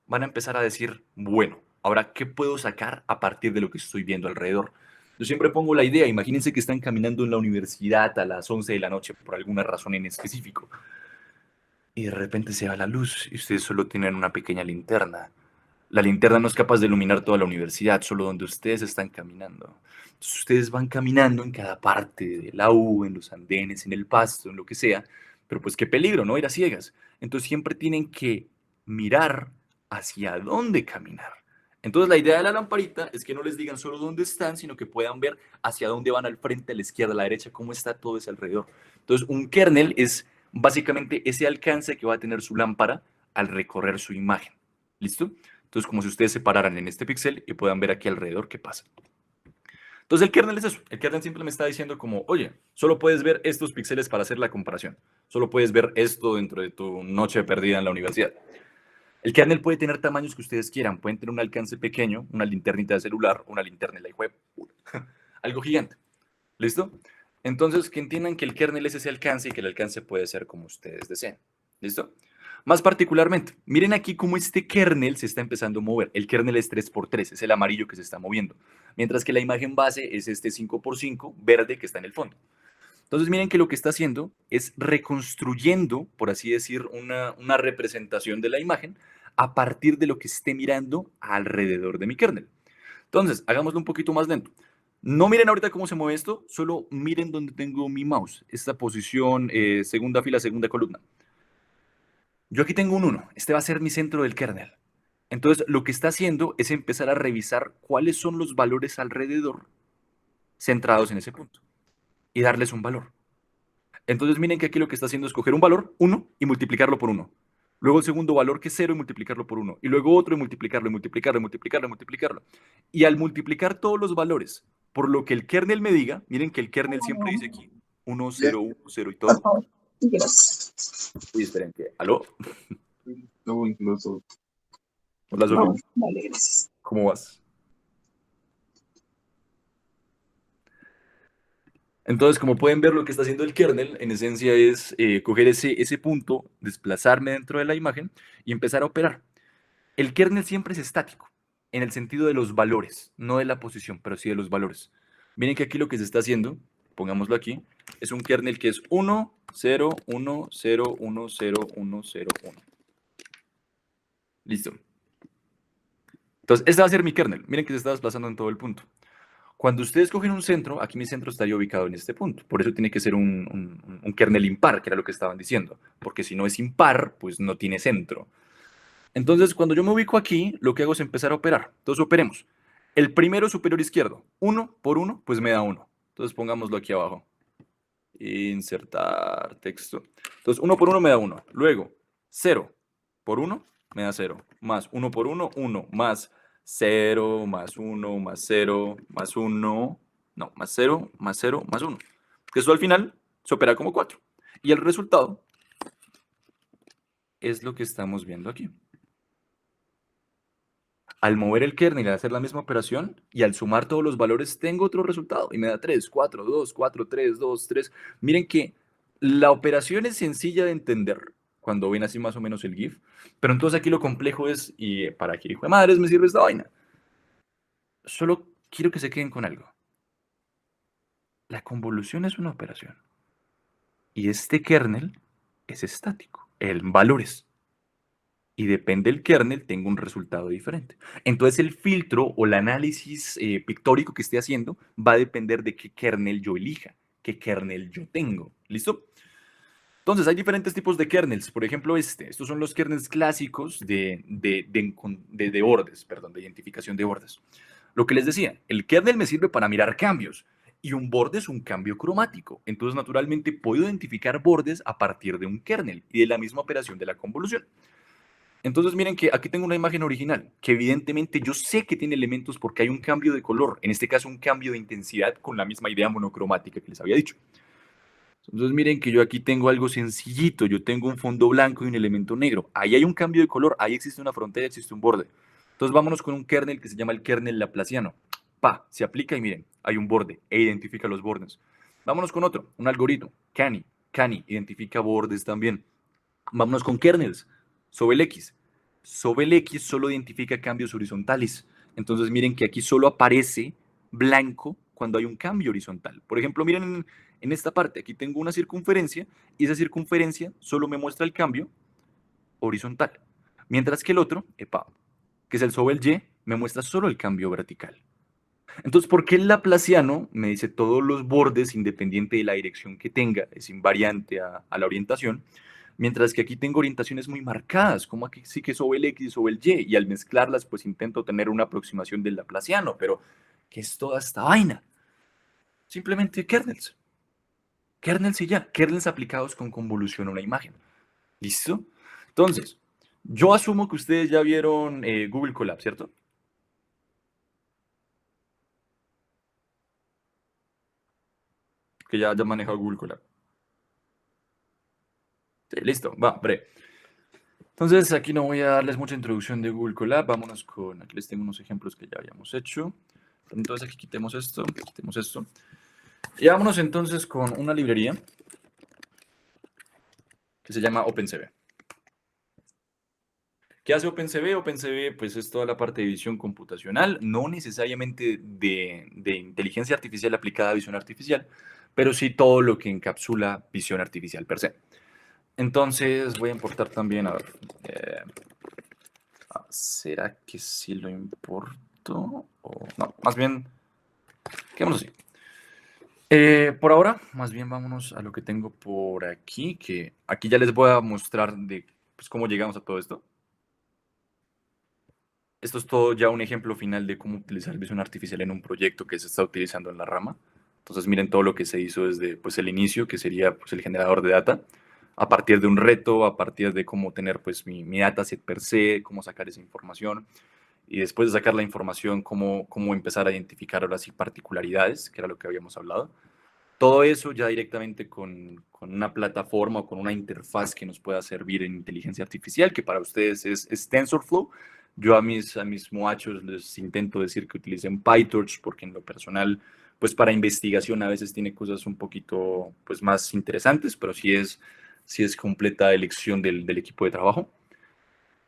S1: van a empezar a decir, bueno, ahora, ¿qué puedo sacar a partir de lo que estoy viendo alrededor? Yo siempre pongo la idea, imagínense que están caminando en la universidad a las 11 de la noche por alguna razón en específico y de repente se va la luz y ustedes solo tienen una pequeña linterna. La linterna no es capaz de iluminar toda la universidad, solo donde ustedes están caminando. Entonces, ustedes van caminando en cada parte de la U, en los andenes, en el pasto, en lo que sea, pero pues qué peligro, ¿no? Ir a ciegas. Entonces siempre tienen que mirar hacia dónde caminar. Entonces la idea de la lamparita es que no les digan solo dónde están, sino que puedan ver hacia dónde van al frente, a la izquierda, a la derecha, cómo está todo ese alrededor. Entonces un kernel es básicamente ese alcance que va a tener su lámpara al recorrer su imagen. ¿Listo? Entonces, como si ustedes se pararan en este píxel y puedan ver aquí alrededor qué pasa. Entonces, el kernel es eso. El kernel siempre me está diciendo como, oye, solo puedes ver estos píxeles para hacer la comparación. Solo puedes ver esto dentro de tu noche perdida en la universidad. El kernel puede tener tamaños que ustedes quieran. Pueden tener un alcance pequeño, una linternita de celular, una linterna de la web, algo gigante. ¿Listo? Entonces, que entiendan que el kernel es ese alcance y que el alcance puede ser como ustedes deseen. ¿Listo? Más particularmente, miren aquí cómo este kernel se está empezando a mover. El kernel es 3x3, es el amarillo que se está moviendo. Mientras que la imagen base es este 5x5 verde que está en el fondo. Entonces miren que lo que está haciendo es reconstruyendo, por así decir, una representación de la imagen a partir de lo que esté mirando alrededor de mi kernel. Entonces, hagámoslo un poquito más lento. No miren ahorita cómo se mueve esto, solo miren donde tengo mi mouse. Esta posición, segunda fila, segunda columna. Yo aquí tengo un 1. Este va a ser mi centro del kernel. Entonces, lo que está haciendo es empezar a revisar cuáles son los valores alrededor centrados en ese punto y darles un valor. Entonces, miren que aquí lo que está haciendo es coger un valor, 1, y multiplicarlo por 1. Luego el segundo valor, que es 0, y multiplicarlo por 1. Y luego otro, y multiplicarlo, y multiplicarlo, y multiplicarlo, y multiplicarlo. Y al multiplicar todos los valores por lo que el kernel me diga, miren que el kernel siempre dice aquí 1, 0, 1, 0 y
S3: Por
S1: todo.
S3: favor. Gracias.
S1: Uy, esperen, que. ¿Aló?
S4: No, incluso.
S1: Hola,
S3: No,
S1: Sofi.
S3: vale, gracias.
S1: ¿Cómo vas? Entonces, como pueden ver, lo que está haciendo el kernel, en esencia, es coger ese punto, desplazarme dentro de la imagen y empezar a operar. El kernel siempre es estático, en el sentido de los valores, no de la posición, pero sí de los valores. Miren que aquí lo que se está haciendo, pongámoslo aquí, es un kernel que es 1, 0, 1, 0, 1, 0, 1, 0, 1. Listo. Entonces, este va a ser mi kernel. Miren que se está desplazando en todo el punto. Cuando ustedes cogen un centro, aquí mi centro estaría ubicado en este punto. Por eso tiene que ser un kernel impar, que era lo que estaban diciendo. Porque si no es impar, pues no tiene centro. Entonces, cuando yo me ubico aquí, lo que hago es empezar a operar. Entonces, operemos. El primero superior izquierdo, 1 por 1, pues me da 1. Entonces, pongámoslo aquí abajo. Insertar texto. Entonces, 1 por 1 me da 1. Luego, 0 por 1 me da 0. Más 1 por 1, 1. Más 0, más 1, más 0, más 1. No, más 0, más 0, más 1. Que eso al final se opera como 4. Y el resultado es lo que estamos viendo aquí. Al mover el kernel y hacer la misma operación y al sumar todos los valores tengo otro resultado y me da 3, 4, 2, 4, 3, 2, 3. Miren que la operación es sencilla de entender cuando ven así más o menos el GIF, pero entonces aquí lo complejo es, ¿y para qué hijo de madres me sirve esta vaina? Solo quiero que se queden con algo. La convolución es una operación y este kernel es estático, en valores. Y depende del kernel, tengo un resultado diferente. Entonces el filtro o el análisis pictórico que esté haciendo va a depender de qué kernel yo elija, qué kernel yo tengo. ¿Listo? Entonces hay diferentes tipos de kernels. Por ejemplo, estos son los kernels clásicos de bordes, perdón, de identificación de bordes. Lo que les decía, el kernel me sirve para mirar cambios y un borde es un cambio cromático. Entonces, naturalmente, puedo identificar bordes a partir de un kernel y de la misma operación de la convolución. Entonces miren que aquí tengo una imagen original, que evidentemente yo sé que tiene elementos porque hay un cambio de color, en este caso un cambio de intensidad con la misma idea monocromática que les había dicho. Entonces miren que yo aquí tengo algo sencillito, yo tengo un fondo blanco y un elemento negro. Ahí hay un cambio de color, ahí existe una frontera, existe un borde. Entonces vámonos con un kernel que se llama el kernel laplaciano. Se aplica y miren, hay un borde e identifica los bordes. Vámonos con otro, un algoritmo, Canny. Canny identifica bordes también. Vámonos con kernels. Sobel X. Sobel X solo identifica cambios horizontales. Entonces miren que aquí solo aparece blanco cuando hay un cambio horizontal. Por ejemplo, miren en esta parte, aquí tengo una circunferencia y esa circunferencia solo me muestra el cambio horizontal. Mientras que el otro, que es el Sobel Y, me muestra solo el cambio vertical. Entonces, ¿por qué el laplaciano me dice todos los bordes independiente de la dirección que tenga, es invariante a la orientación? Mientras que aquí tengo orientaciones muy marcadas, como aquí sí que sobre el X y sobre el Y, y al mezclarlas pues intento tener una aproximación del laplaciano, pero ¿qué es toda esta vaina? Simplemente kernels. Kernels y ya, kernels aplicados con convolución a una imagen. ¿Listo? Entonces, yo asumo que ustedes ya vieron Google Colab, ¿cierto? Que ya han manejado Google Colab. Sí, listo, va, breve. Entonces, aquí no voy a darles mucha introducción de Google Colab. Vámonos con, aquí les tengo unos ejemplos que ya habíamos hecho. Entonces, aquí quitemos esto, quitemos esto. Y vámonos entonces con una librería que se llama OpenCV. ¿Qué hace OpenCV? OpenCV pues es toda la parte de visión computacional, no necesariamente de inteligencia artificial aplicada a visión artificial, pero sí todo lo que encapsula visión artificial per se. Entonces voy a importar también, a ver, ¿será que sí lo importo? O, no, más bien, quedémonos así. Por ahora, más bien vámonos a lo que tengo por aquí, que aquí ya les voy a mostrar de pues, cómo llegamos a todo esto. Esto es todo ya un ejemplo final de cómo utilizar visión artificial en un proyecto que se está utilizando en la rama. Entonces miren todo lo que se hizo desde pues, el inicio, que sería pues, el generador de data, a partir de un reto, a partir de cómo tener pues, mi dataset per se, cómo sacar esa información, y después de sacar la información, cómo empezar a identificar ahora sí particularidades, que era lo que habíamos hablado. Todo eso ya directamente con una plataforma o con una interfaz que nos pueda servir en inteligencia artificial, que para ustedes es TensorFlow. Yo a mis muchachos les intento decir que utilicen PyTorch, porque en lo personal, pues para investigación a veces tiene cosas un poquito pues, más interesantes, pero sí es completa elección del equipo de trabajo.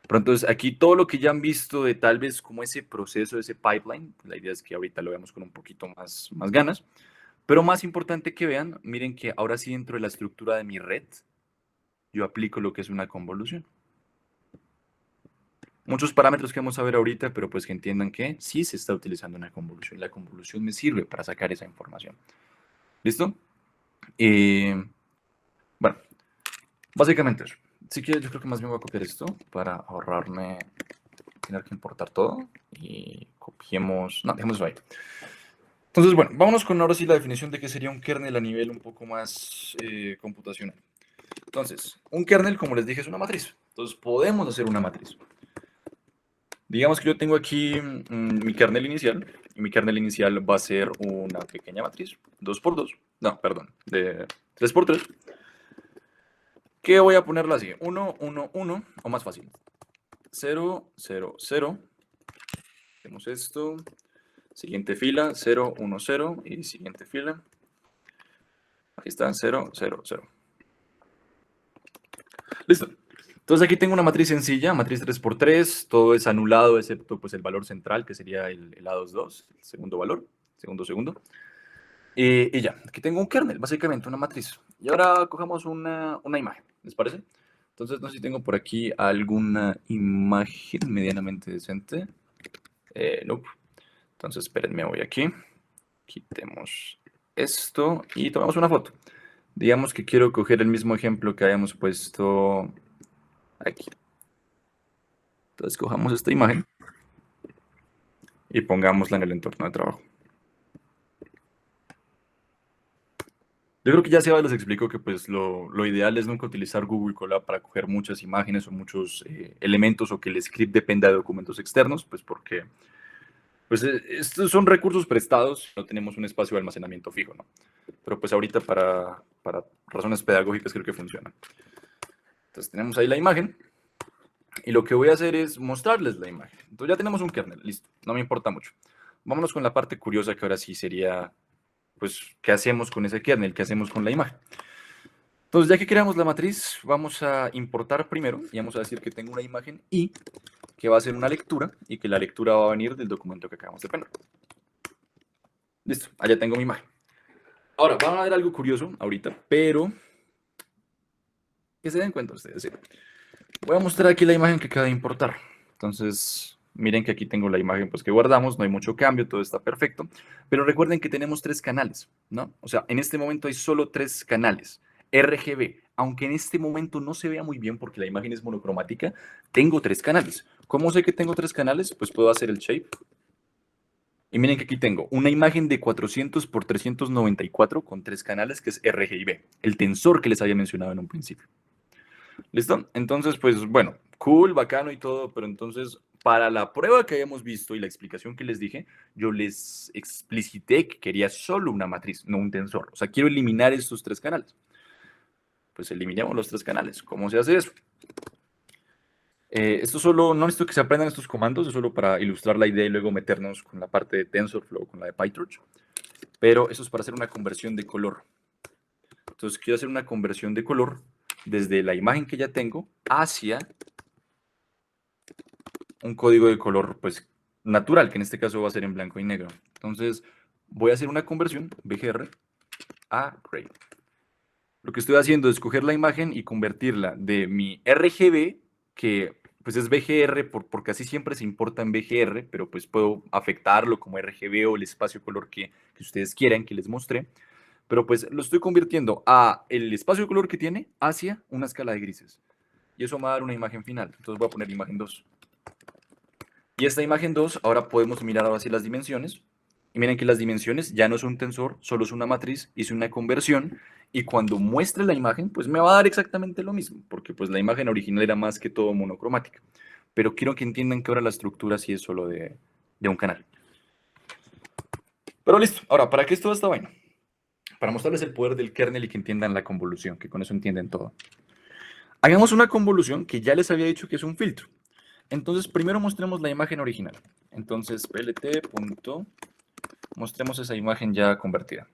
S1: Pero entonces aquí todo lo que ya han visto de tal vez como ese proceso, ese pipeline, la idea es que ahorita lo veamos con un poquito más ganas. Pero más importante que vean, miren que ahora sí dentro de la estructura de mi red, yo aplico lo que es una convolución. Muchos parámetros que vamos a ver ahorita, pero pues que entiendan que sí se está utilizando una convolución. La convolución me sirve para sacar esa información. ¿Listo? Bueno, básicamente eso. Si quieres, yo creo que más bien voy a copiar esto para ahorrarme tener que importar todo. Y copiemos... No, dejemos eso ahí. Entonces, bueno, vámonos con ahora sí la definición de qué sería un kernel a nivel un poco más computacional. Entonces, un kernel, como les dije, es una matriz. Entonces, podemos hacer una matriz. Digamos que yo tengo aquí mi kernel inicial, y mi kernel inicial va a ser una pequeña matriz, 2×2, no, perdón, de 3×3, que voy a ponerla así, 1, 1, 1, o más fácil, 0, 0, 0, hacemos esto, siguiente fila, 0, 1, 0, y siguiente fila, aquí está, 0, 0, 0. Listo. Entonces aquí tengo una matriz sencilla, matriz 3×3, todo es anulado excepto pues, el valor central, que sería el A22, el segundo valor, segundo. Y ya, aquí tengo un kernel, básicamente una matriz. Y ahora cojamos una imagen, ¿les parece? Entonces no sé si tengo por aquí alguna imagen medianamente decente. No. Entonces espérenme, voy aquí. Quitemos esto y tomamos una foto. Digamos que quiero coger el mismo ejemplo que habíamos puesto aquí. Entonces cojamos esta imagen y pongámosla en el entorno de trabajo. Yo creo que ya Seba les explicó que pues lo ideal es nunca utilizar Google Colab para coger muchas imágenes o muchos elementos o que el script dependa de documentos externos, pues porque pues, estos son recursos prestados, no tenemos un espacio de almacenamiento fijo, ¿no? Pero pues ahorita para razones pedagógicas creo que funciona. Entonces tenemos ahí la imagen. Y lo que voy a hacer es mostrarles la imagen. Entonces ya tenemos un kernel, listo, no me importa mucho. Vámonos con la parte curiosa que ahora sí sería, pues, ¿qué hacemos con ese kernel? ¿Qué hacemos con la imagen? Entonces, ya que creamos la matriz, vamos a importar primero y vamos a decir que tengo una imagen y que va a ser una lectura y que la lectura va a venir del documento que acabamos de poner. Listo, allá tengo mi imagen. Ahora, van a ver algo curioso ahorita, pero que se den cuenta ustedes, ¿sí? Voy a mostrar aquí la imagen que acaba de importar. Entonces, miren que aquí tengo la imagen pues, que guardamos, no hay mucho cambio, todo está perfecto. Pero recuerden que tenemos 3 canales, ¿no? O sea, en este momento hay solo 3 canales. RGB, aunque en este momento no se vea muy bien porque la imagen es monocromática, tengo 3 canales. ¿Cómo sé que tengo 3 canales? Pues puedo hacer el shape. Y miren que aquí tengo una imagen de 400 por 394 con 3 canales que es RGB, el tensor que les había mencionado en un principio. ¿Listo? Entonces, pues bueno, cool, bacano y todo, pero entonces para la prueba que habíamos visto y la explicación que les dije, yo les explicité que quería solo una matriz, no un tensor. O sea, quiero eliminar estos 3 canales. Pues eliminemos los 3 canales. ¿Cómo se hace eso? Esto solo, no necesito que se aprendan estos comandos, es solo para ilustrar la idea y luego meternos con la parte de TensorFlow, con la de PyTorch. Pero eso es para hacer una conversión de color. Entonces quiero hacer una conversión de color desde la imagen que ya tengo hacia un código de color pues natural, que en este caso va a ser en blanco y negro. Entonces voy a hacer una conversión BGR a gray. Lo que estoy haciendo es coger la imagen y convertirla de mi RGB, que pues es BGR porque así siempre se importa en BGR, pero pues puedo afectarlo como RGB o el espacio color que ustedes quieran que les mostré. Pero pues lo estoy convirtiendo a el espacio de color que tiene hacia una escala de grises. y eso me va a dar una imagen final. Entonces voy a poner imagen 2. Y esta imagen 2, ahora podemos mirar ahora sí las dimensiones. Y miren que las dimensiones ya no es un tensor, solo es una matriz, hice una conversión. Y cuando muestre la imagen, pues me va a dar exactamente lo mismo, porque pues la imagen original era más que todo monocromática. Pero quiero que entiendan que ahora la estructura sí es solo de un canal. Pero listo. Ahora, ¿para qué es toda esta vaina? Para mostrarles el poder del kernel y que entiendan la convolución, que con eso entienden todo. Hagamos una convolución que ya les había dicho que es un filtro. Entonces, primero mostremos la imagen original. Entonces, plt. Mostremos esa imagen ya convertida.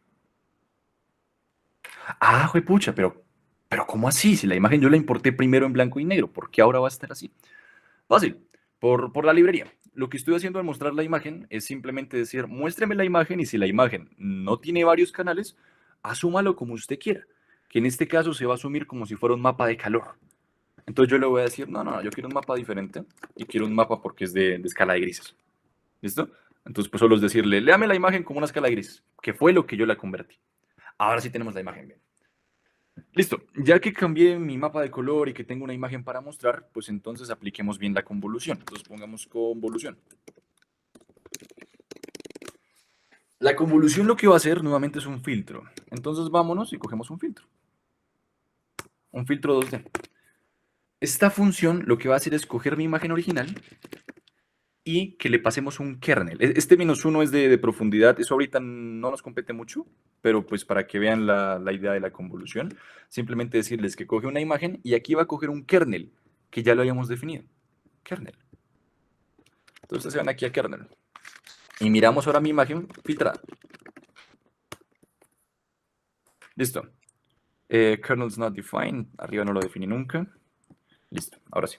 S1: Ah, juepucha, pero ¿cómo así? Si la imagen yo la importé primero en blanco y negro, ¿por qué ahora va a estar así? Fácil, por la librería. Lo que estoy haciendo al mostrar la imagen es simplemente decir, muéstreme la imagen y si la imagen no tiene varios canales, asúmalo como usted quiera, que en este caso se va a asumir como si fuera un mapa de calor. Entonces yo le voy a decir, no, yo quiero un mapa diferente y quiero un mapa porque es de escala de grises. ¿Listo? Entonces pues solo es decirle, léame la imagen como una escala de grises, que fue lo que yo la convertí. Ahora sí tenemos la imagen bien. Listo, ya que cambié mi mapa de color y que tengo una imagen para mostrar, pues entonces apliquemos bien la convolución. Entonces pongamos convolución. La convolución lo que va a hacer nuevamente es un filtro. Entonces vámonos y cogemos un filtro. Un filtro 2D. Esta función lo que va a hacer es coger mi imagen original y que le pasemos un kernel. Este -1 es de profundidad, eso ahorita no nos compete mucho, pero pues para que vean la idea de la convolución, simplemente decirles que coge una imagen y aquí va a coger un kernel, que ya lo habíamos definido. Kernel. Entonces se van aquí a kernel. Y miramos ahora mi imagen filtrada. Listo. Kernels not defined, arriba no lo definí nunca. Listo, ahora sí.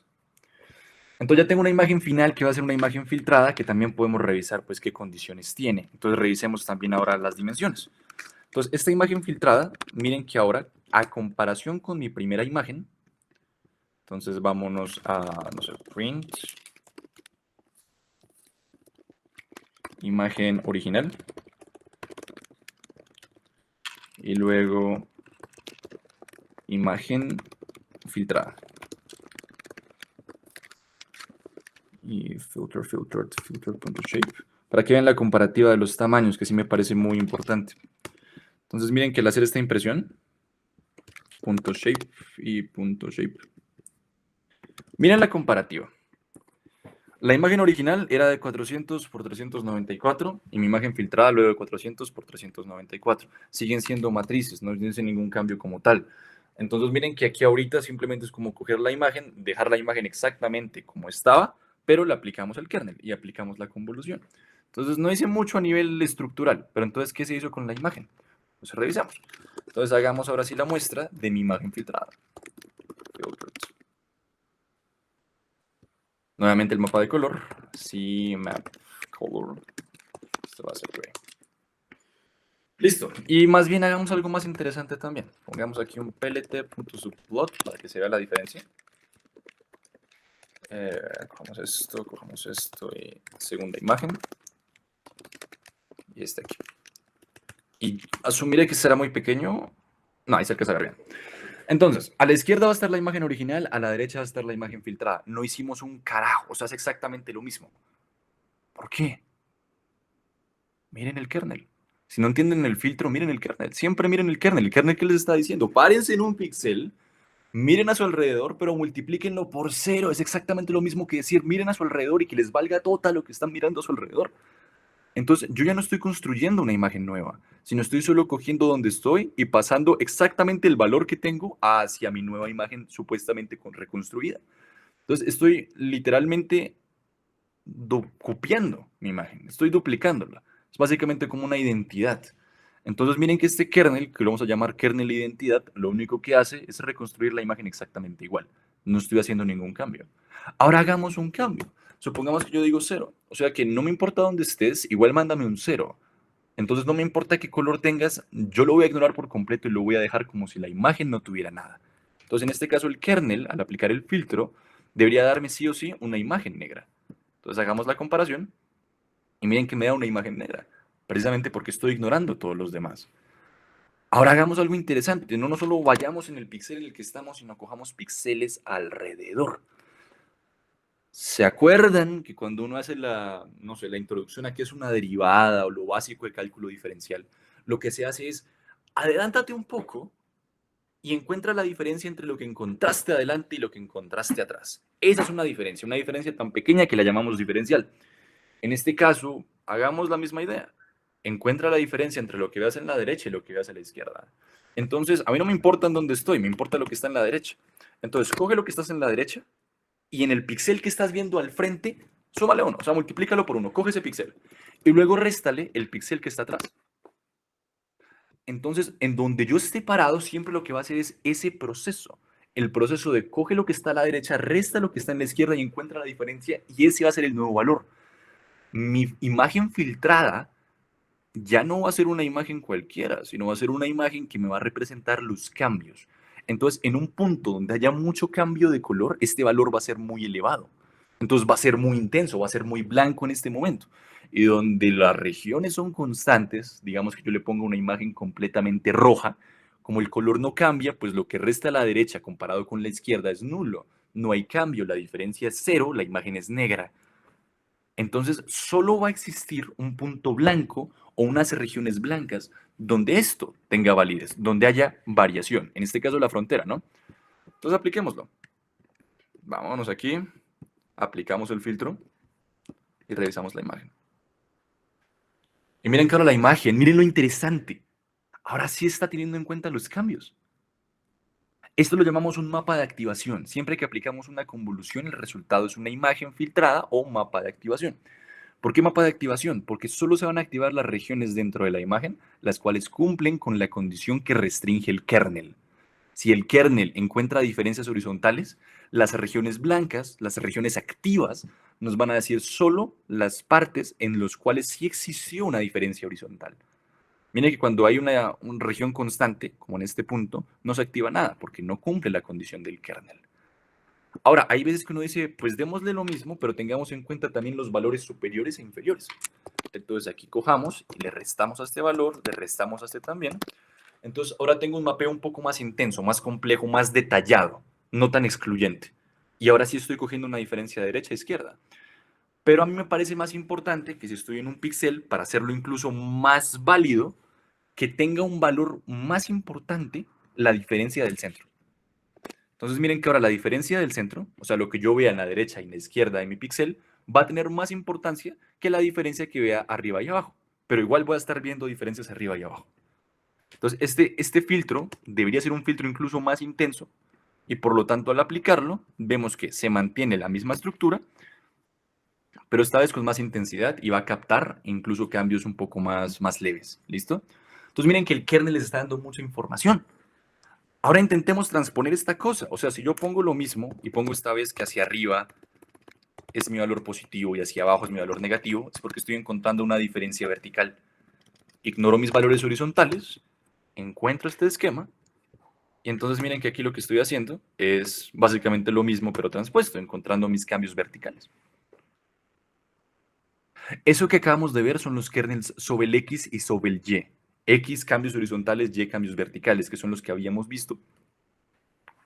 S1: Entonces ya tengo una imagen final que va a ser una imagen filtrada que también podemos revisar pues qué condiciones tiene. Entonces revisemos también ahora las dimensiones. Entonces esta imagen filtrada, miren que ahora a comparación con mi primera imagen, entonces vámonos a, no sé, print, imagen original, y luego imagen filtrada. Y filter.shape, para que vean la comparativa de los tamaños, que sí me parece muy importante. Entonces miren que al hacer esta impresión, .shape y .shape, miren la comparativa. La imagen original era de 400 por 394 y mi imagen filtrada luego de 400 por 394. Siguen siendo matrices, no tienen ningún cambio como tal. Entonces miren que aquí ahorita simplemente es como coger la imagen, dejar la imagen exactamente como estaba, pero le aplicamos el kernel y aplicamos la convolución. Entonces no hice mucho a nivel estructural, pero entonces ¿qué se hizo con la imagen? Pues revisamos. Entonces hagamos ahora sí la muestra de mi imagen filtrada. Nuevamente el mapa de color. CMap color. Esto va a ser gray. Listo. Y más bien hagamos algo más interesante también. Pongamos aquí un plt.subplot para que se vea la diferencia. Cogemos esto y segunda imagen. Y este aquí. Y asumiré que será muy pequeño. No, ahí se alcanza a ver bien. Entonces, a la izquierda va a estar la imagen original, a la derecha va a estar la imagen filtrada. No hicimos un carajo, o sea, es exactamente lo mismo. ¿Por qué? Miren el kernel. Si no entienden el filtro, miren el kernel. Siempre miren el kernel. ¿El kernel qué les está diciendo? Párense en un píxel, miren a su alrededor, pero multiplíquenlo por 0. Es exactamente lo mismo que decir, miren a su alrededor y que les valga total lo que están mirando a su alrededor. Entonces, yo ya no estoy construyendo una imagen nueva, sino estoy solo cogiendo donde estoy y pasando exactamente el valor que tengo hacia mi nueva imagen supuestamente reconstruida. Entonces, estoy literalmente copiando mi imagen, estoy duplicándola. Es básicamente como una identidad. Entonces, miren que este kernel, que lo vamos a llamar kernel identidad, lo único que hace es reconstruir la imagen exactamente igual. No estoy haciendo ningún cambio. Ahora hagamos un cambio. Supongamos que yo digo 0. O sea que no me importa dónde estés, igual mándame un 0. Entonces no me importa qué color tengas, yo lo voy a ignorar por completo y lo voy a dejar como si la imagen no tuviera nada. Entonces en este caso el kernel, al aplicar el filtro, debería darme sí o sí una imagen negra. Entonces hagamos la comparación y miren que me da una imagen negra, precisamente porque estoy ignorando todos los demás. Ahora hagamos algo interesante. No solo vayamos en el píxel en el que estamos, sino cojamos píxeles alrededor. ¿Se acuerdan que cuando uno hace no sé, la introducción a qué es una derivada o lo básico de cálculo diferencial, lo que se hace es adelántate un poco y encuentra la diferencia entre lo que encontraste adelante y lo que encontraste atrás? Esa es una diferencia tan pequeña que la llamamos diferencial. En este caso, hagamos la misma idea. Encuentra la diferencia entre lo que veas en la derecha y lo que veas a la izquierda. Entonces, a mí no me importa en dónde estoy, me importa lo que está en la derecha. Entonces, coge lo que estás en la derecha y en el píxel que estás viendo al frente, súmale uno, o sea, multiplícalo por uno, coge ese píxel y luego réstale el píxel que está atrás. Entonces, en donde yo esté parado, siempre lo que va a hacer es ese proceso. El proceso de coge lo que está a la derecha, resta lo que está en la izquierda y encuentra la diferencia, y ese va a ser el nuevo valor. Mi imagen filtrada ya no va a ser una imagen cualquiera, sino va a ser una imagen que me va a representar los cambios. Entonces, en un punto donde haya mucho cambio de color, este valor va a ser muy elevado. Entonces va a ser muy intenso, va a ser muy blanco en este momento. Y donde las regiones son constantes, digamos que yo le pongo una imagen completamente roja, como el color no cambia, pues lo que resta a la derecha comparado con la izquierda es nulo. No hay cambio, la diferencia es cero, la imagen es negra. Entonces, solo va a existir un punto blanco o unas regiones blancas donde esto tenga validez, donde haya variación. En este caso, la frontera, ¿no? Entonces, apliquémoslo. Vámonos aquí, aplicamos el filtro y revisamos la imagen. Y miren, claro, la imagen, miren lo interesante. Ahora sí está teniendo en cuenta los cambios. Esto lo llamamos un mapa de activación. Siempre que aplicamos una convolución, el resultado es una imagen filtrada o un mapa de activación. ¿Por qué mapa de activación? Porque solo se van a activar las regiones dentro de la imagen, las cuales cumplen con la condición que restringe el kernel. Si el kernel encuentra diferencias horizontales, las regiones blancas, las regiones activas, nos van a decir solo las partes en las cuales sí existió una diferencia horizontal. Miren que cuando hay una región constante, como en este punto, no se activa nada porque no cumple la condición del kernel. Ahora, hay veces que uno dice, pues démosle lo mismo, pero tengamos en cuenta también los valores superiores e inferiores. Entonces aquí cojamos y le restamos a este valor, le restamos a este también. Entonces ahora tengo un mapeo un poco más intenso, más complejo, más detallado, no tan excluyente. Y ahora sí estoy cogiendo una diferencia de derecha a izquierda. Pero a mí me parece más importante que si estoy en un píxel, para hacerlo incluso más válido, que tenga un valor más importante la diferencia del centro. Entonces miren que ahora la diferencia del centro, o sea, lo que yo vea en la derecha y en la izquierda de mi píxel, va a tener más importancia que la diferencia que vea arriba y abajo. Pero igual voy a estar viendo diferencias arriba y abajo. Entonces este filtro debería ser un filtro incluso más intenso y por lo tanto al aplicarlo vemos que se mantiene la misma estructura, pero esta vez con más intensidad y va a captar incluso cambios un poco más leves. ¿Listo? Entonces miren que el kernel les está dando mucha información. Ahora intentemos transponer esta cosa. O sea, si yo pongo lo mismo y pongo esta vez que hacia arriba es mi valor positivo y hacia abajo es mi valor negativo, es porque estoy encontrando una diferencia vertical. Ignoro mis valores horizontales, encuentro este esquema y entonces miren que aquí lo que estoy haciendo es básicamente lo mismo pero transpuesto, encontrando mis cambios verticales. Eso que acabamos de ver son los kernels sobre el X y sobre el Y. X cambios horizontales, Y cambios verticales, que son los que habíamos visto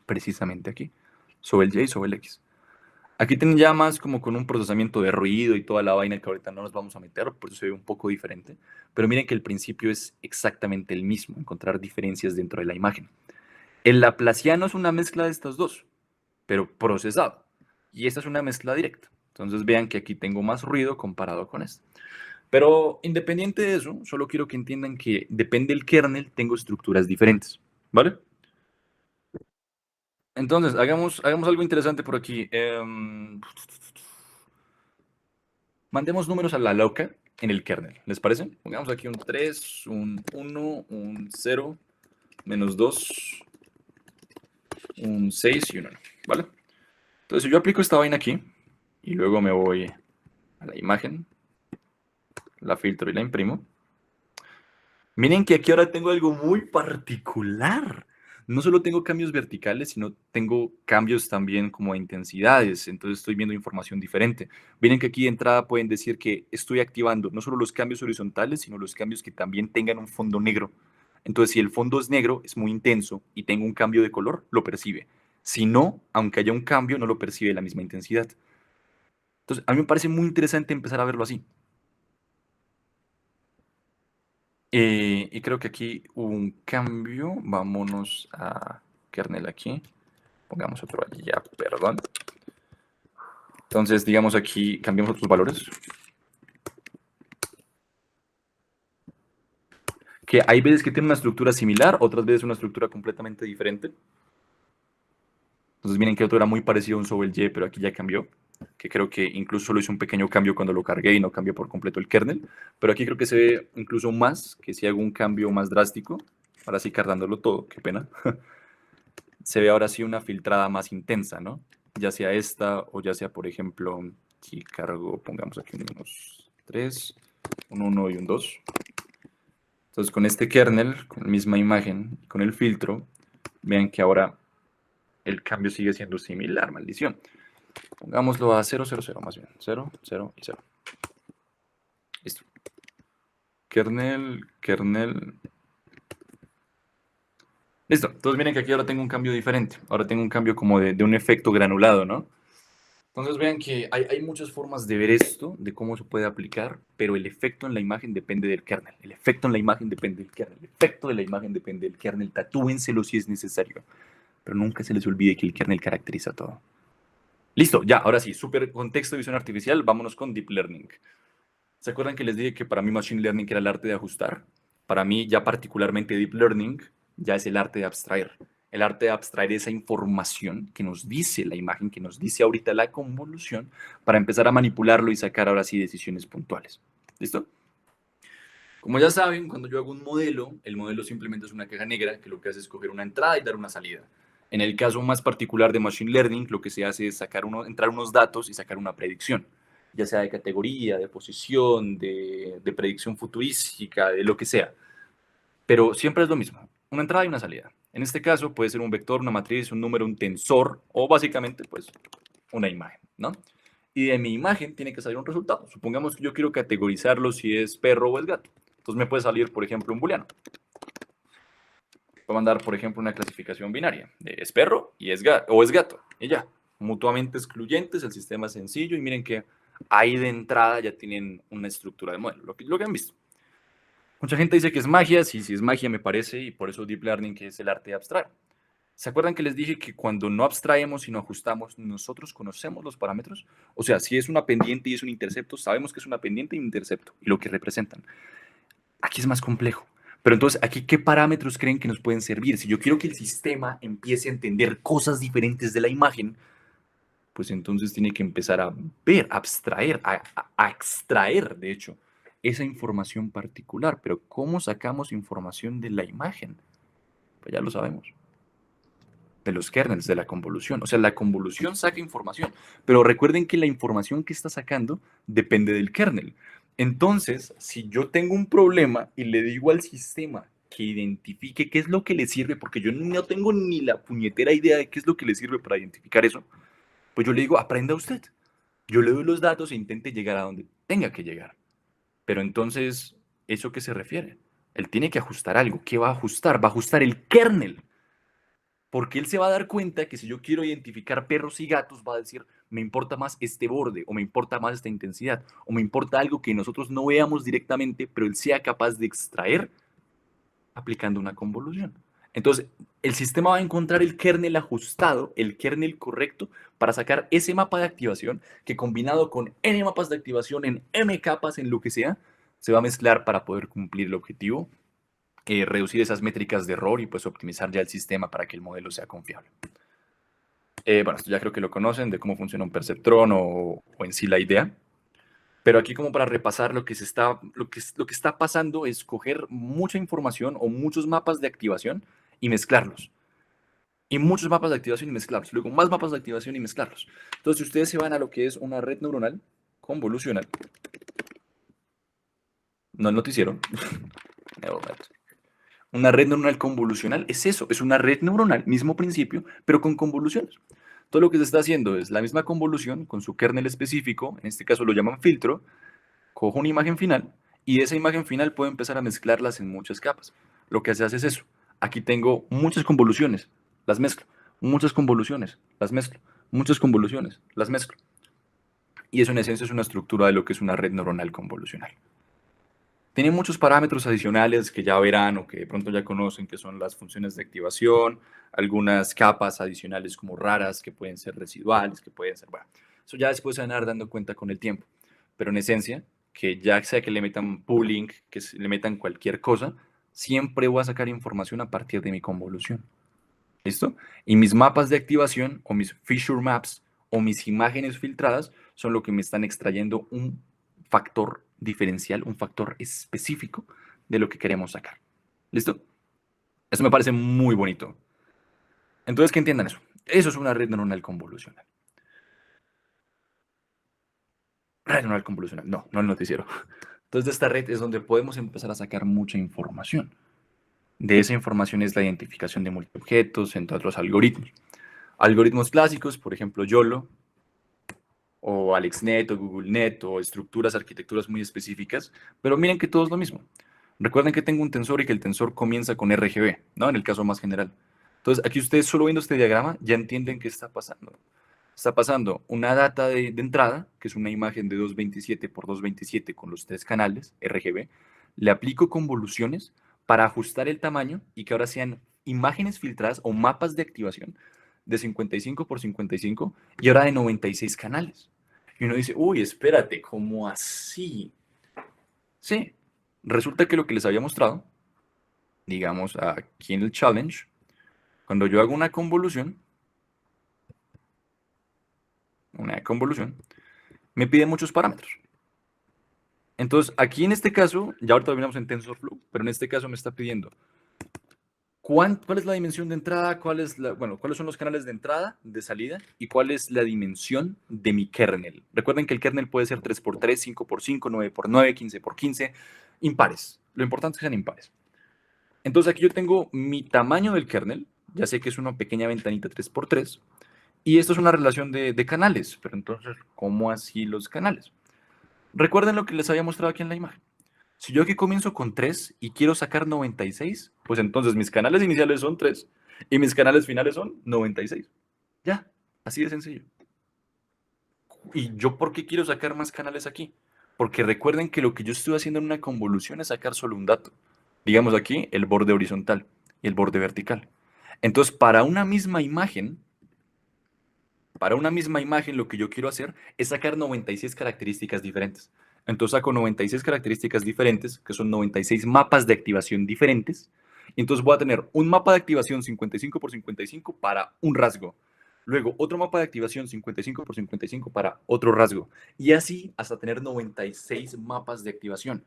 S1: precisamente aquí, sobre el Y y sobre el X. Aquí tienen ya más como con un procesamiento de ruido y toda la vaina que ahorita no nos vamos a meter, por eso se ve un poco diferente. Pero miren que el principio es exactamente el mismo, encontrar diferencias dentro de la imagen. El laplaciano es una mezcla de estas dos, pero procesado. Y esta es una mezcla directa. Entonces vean que aquí tengo más ruido comparado con esto. Pero independiente de eso, solo quiero que entiendan que depende del kernel, tengo estructuras diferentes. ¿Vale? Entonces, hagamos algo interesante por aquí. Mandemos números a la loca en el kernel. ¿Les parece? Pongamos aquí un 3, un 1, un 0, menos 2, un 6 y un 1. ¿Vale? Entonces, si yo aplico esta vaina aquí y luego me voy a la imagen, la filtro y la imprimo. Miren que aquí ahora tengo algo muy particular. No solo tengo cambios verticales, sino tengo cambios también como de intensidades. Entonces estoy viendo información diferente. Miren que aquí de entrada pueden decir que estoy activando no solo los cambios horizontales, sino los cambios que también tengan un fondo negro. Entonces, si el fondo es negro, es muy intenso y tengo un cambio de color, lo percibe. Si no, aunque haya un cambio, no lo percibe de la misma intensidad. Entonces, a mí me parece muy interesante empezar a verlo así. Y creo que aquí hubo un cambio. Vámonos a kernel aquí. Pongamos otro allá, perdón. Entonces, digamos aquí, cambiamos otros valores. Que hay veces que tiene una estructura similar, otras veces una estructura completamente diferente. Entonces, miren que otro era muy parecido a un sobre el Y, pero aquí ya cambió. Que creo que incluso solo hice un pequeño cambio cuando lo cargué y no cambió por completo el kernel. Pero aquí creo que se ve incluso más, que si hago un cambio más drástico, ahora sí cargándolo todo, qué pena. Se ve ahora sí una filtrada más intensa, ¿no? Ya sea esta o ya sea, por ejemplo, si cargo, pongamos aquí unos 3, un 1 y un 2. Entonces con este kernel, con la misma imagen, con el filtro, vean que ahora el cambio sigue siendo similar, maldición. Pongámoslo a 0, 0, 0 más bien. 0, 0 y 0. Listo. Kernel, kernel. Listo. Entonces miren que aquí ahora tengo un cambio diferente. Ahora tengo un cambio como de un efecto granulado, ¿no? Entonces vean que hay muchas formas de ver esto, de cómo se puede aplicar, pero el efecto en la imagen depende del kernel. El efecto en la imagen depende del kernel. El efecto de la imagen depende del kernel. Tatúenselo si es necesario. Pero nunca se les olvide que el kernel caracteriza todo. Listo, ya, ahora sí, súper contexto de visión artificial, vámonos con Deep Learning. ¿Se acuerdan que les dije que para mí Machine Learning era el arte de ajustar? Para mí, ya particularmente Deep Learning, ya es el arte de abstraer. El arte de abstraer esa información que nos dice la imagen, que nos dice ahorita la convolución, para empezar a manipularlo y sacar ahora sí decisiones puntuales. ¿Listo? Como ya saben, cuando yo hago un modelo, el modelo simplemente es una caja negra que lo que hace es coger una entrada y dar una salida. En el caso más particular de Machine Learning, lo que se hace es entrar unos datos y sacar una predicción, ya sea de categoría, de posición, de predicción futurística, de lo que sea. Pero siempre es lo mismo, una entrada y una salida. En este caso puede ser un vector, una matriz, un número, un tensor o básicamente pues una imagen, ¿no? Y de mi imagen tiene que salir un resultado. Supongamos que yo quiero categorizarlo si es perro o es gato. Entonces me puede salir, por ejemplo, un booleano. Voy a mandar, por ejemplo, una clasificación binaria. Es perro y es gato, o es gato. Y ya. Mutuamente excluyentes, el sistema es sencillo. Y miren que ahí de entrada ya tienen una estructura de modelo, lo que han visto. Mucha gente dice que es magia. Sí, sí es magia, me parece. Y por eso Deep Learning que es el arte de abstraer. ¿Se acuerdan que les dije que cuando no abstraemos y no ajustamos, nosotros conocemos los parámetros? O sea, si es una pendiente y es un intercepto, sabemos que es una pendiente y un intercepto y lo que representan. Aquí es más complejo. Pero entonces, aquí, ¿qué parámetros creen que nos pueden servir? Si yo quiero que el sistema empiece a entender cosas diferentes de la imagen, pues entonces tiene que empezar a ver, a abstraer, a extraer, de hecho, esa información particular. Pero ¿cómo sacamos información de la imagen? Pues ya lo sabemos. De los kernels, de la convolución. O sea, la convolución saca información. Pero recuerden que la información que está sacando depende del kernel. Entonces, si yo tengo un problema y le digo al sistema que identifique qué es lo que le sirve, porque yo no tengo ni la puñetera idea de qué es lo que le sirve para identificar eso, pues yo le digo, aprenda usted. Yo le doy los datos e intente llegar a donde tenga que llegar. Pero entonces, ¿eso qué se refiere? Él tiene que ajustar algo. ¿Qué va a ajustar? Va a ajustar el kernel. Porque él se va a dar cuenta que si yo quiero identificar perros y gatos, va a decir, me importa más este borde, o me importa más esta intensidad, o me importa algo que nosotros no veamos directamente, pero él sea capaz de extraer aplicando una convolución. Entonces, el sistema va a encontrar el kernel ajustado, el kernel correcto, para sacar ese mapa de activación que combinado con n mapas de activación en m capas, en lo que sea, se va a mezclar para poder cumplir el objetivo, reducir esas métricas de error y pues optimizar ya el sistema para que el modelo sea confiable. Bueno, esto ya creo que lo conocen de cómo funciona un perceptrón o en sí la idea. Pero aquí como para repasar lo que está pasando es coger mucha información o muchos mapas de activación y mezclarlos. Y muchos mapas de activación y mezclarlos. Luego más mapas de activación y mezclarlos. Entonces, si ustedes se van a lo que es una red neuronal convolucional, no el noticiero, una red neuronal convolucional es eso, es una red neuronal, mismo principio, pero con convoluciones. Todo lo que se está haciendo es la misma convolución con su kernel específico, en este caso lo llaman filtro, cojo una imagen final y de esa imagen final puedo empezar a mezclarlas en muchas capas. lo que se hace es eso. Aquí tengo muchas convoluciones, las mezclo. Muchas convoluciones, las mezclo. Muchas convoluciones, las mezclo. Y eso en esencia es una estructura de lo que es una red neuronal convolucional. Tiene muchos parámetros adicionales que ya verán o que de pronto ya conocen, que son las funciones de activación, algunas capas adicionales como raras que pueden ser residuales, que pueden ser, bueno, eso ya después se van a dar dando cuenta con el tiempo. Pero en esencia, que ya sea que le metan pooling, que le metan cualquier cosa, siempre voy a sacar información a partir de mi convolución. ¿Listo? Y mis mapas de activación o mis feature maps o mis imágenes filtradas son lo que me están extrayendo un factor diferencial, un factor específico de lo que queremos sacar. ¿Listo? Eso me parece muy bonito. Entonces, que entiendan eso. Eso es una red neuronal convolucional. Red neuronal convolucional. No, no el noticiero. Entonces, de esta red es donde podemos empezar a sacar mucha información. De esa información es la identificación de multiobjetos, entre otros algoritmos. Algoritmos clásicos, por ejemplo, YOLO, o AlexNet, o GoogleNet, o estructuras, arquitecturas muy específicas, pero miren que todo es lo mismo. Recuerden que tengo un tensor y que el tensor comienza con RGB, ¿no? En el caso más general. Entonces, aquí ustedes solo viendo este diagrama ya entienden qué está pasando. Está pasando una data de entrada, que es una imagen de 227 por 227 con los 3 canales RGB. Le aplico convoluciones para ajustar el tamaño y que ahora sean imágenes filtradas o mapas de activación de 55 por 55 y ahora de 96 canales. Y uno dice, uy, espérate, ¿cómo así? Sí, resulta que lo que les había mostrado, digamos aquí en el challenge, cuando yo hago una convolución, me pide muchos parámetros. Entonces, aquí en este caso, ya ahorita terminamos en TensorFlow, pero en este caso me está pidiendo cuál es la dimensión de entrada, cuáles son los canales de entrada, de salida, y cuál es la dimensión de mi kernel. Recuerden que el kernel puede ser 3x3, 5x5, 9x9, 15x15, impares. Lo importante es que sean impares. Entonces, aquí yo tengo mi tamaño del kernel, ya sé que es una pequeña ventanita 3x3, y esto es una relación de canales, pero entonces, ¿cómo así los canales? Recuerden lo que les había mostrado aquí en la imagen. Si yo aquí comienzo con 3 y quiero sacar 96, pues entonces mis canales iniciales son 3 y mis canales finales son 96. Ya, así de sencillo. ¿Y yo por qué quiero sacar más canales aquí? Porque recuerden que lo que yo estoy haciendo en una convolución es sacar solo un dato. Digamos aquí el borde horizontal y el borde vertical. Entonces, para una misma imagen lo que yo quiero hacer es sacar 96 características diferentes. Entonces saco 96 características diferentes, que son 96 mapas de activación diferentes. Y entonces voy a tener un mapa de activación 55 por 55 para un rasgo. Luego otro mapa de activación 55 por 55 para otro rasgo. Y así hasta tener 96 mapas de activación.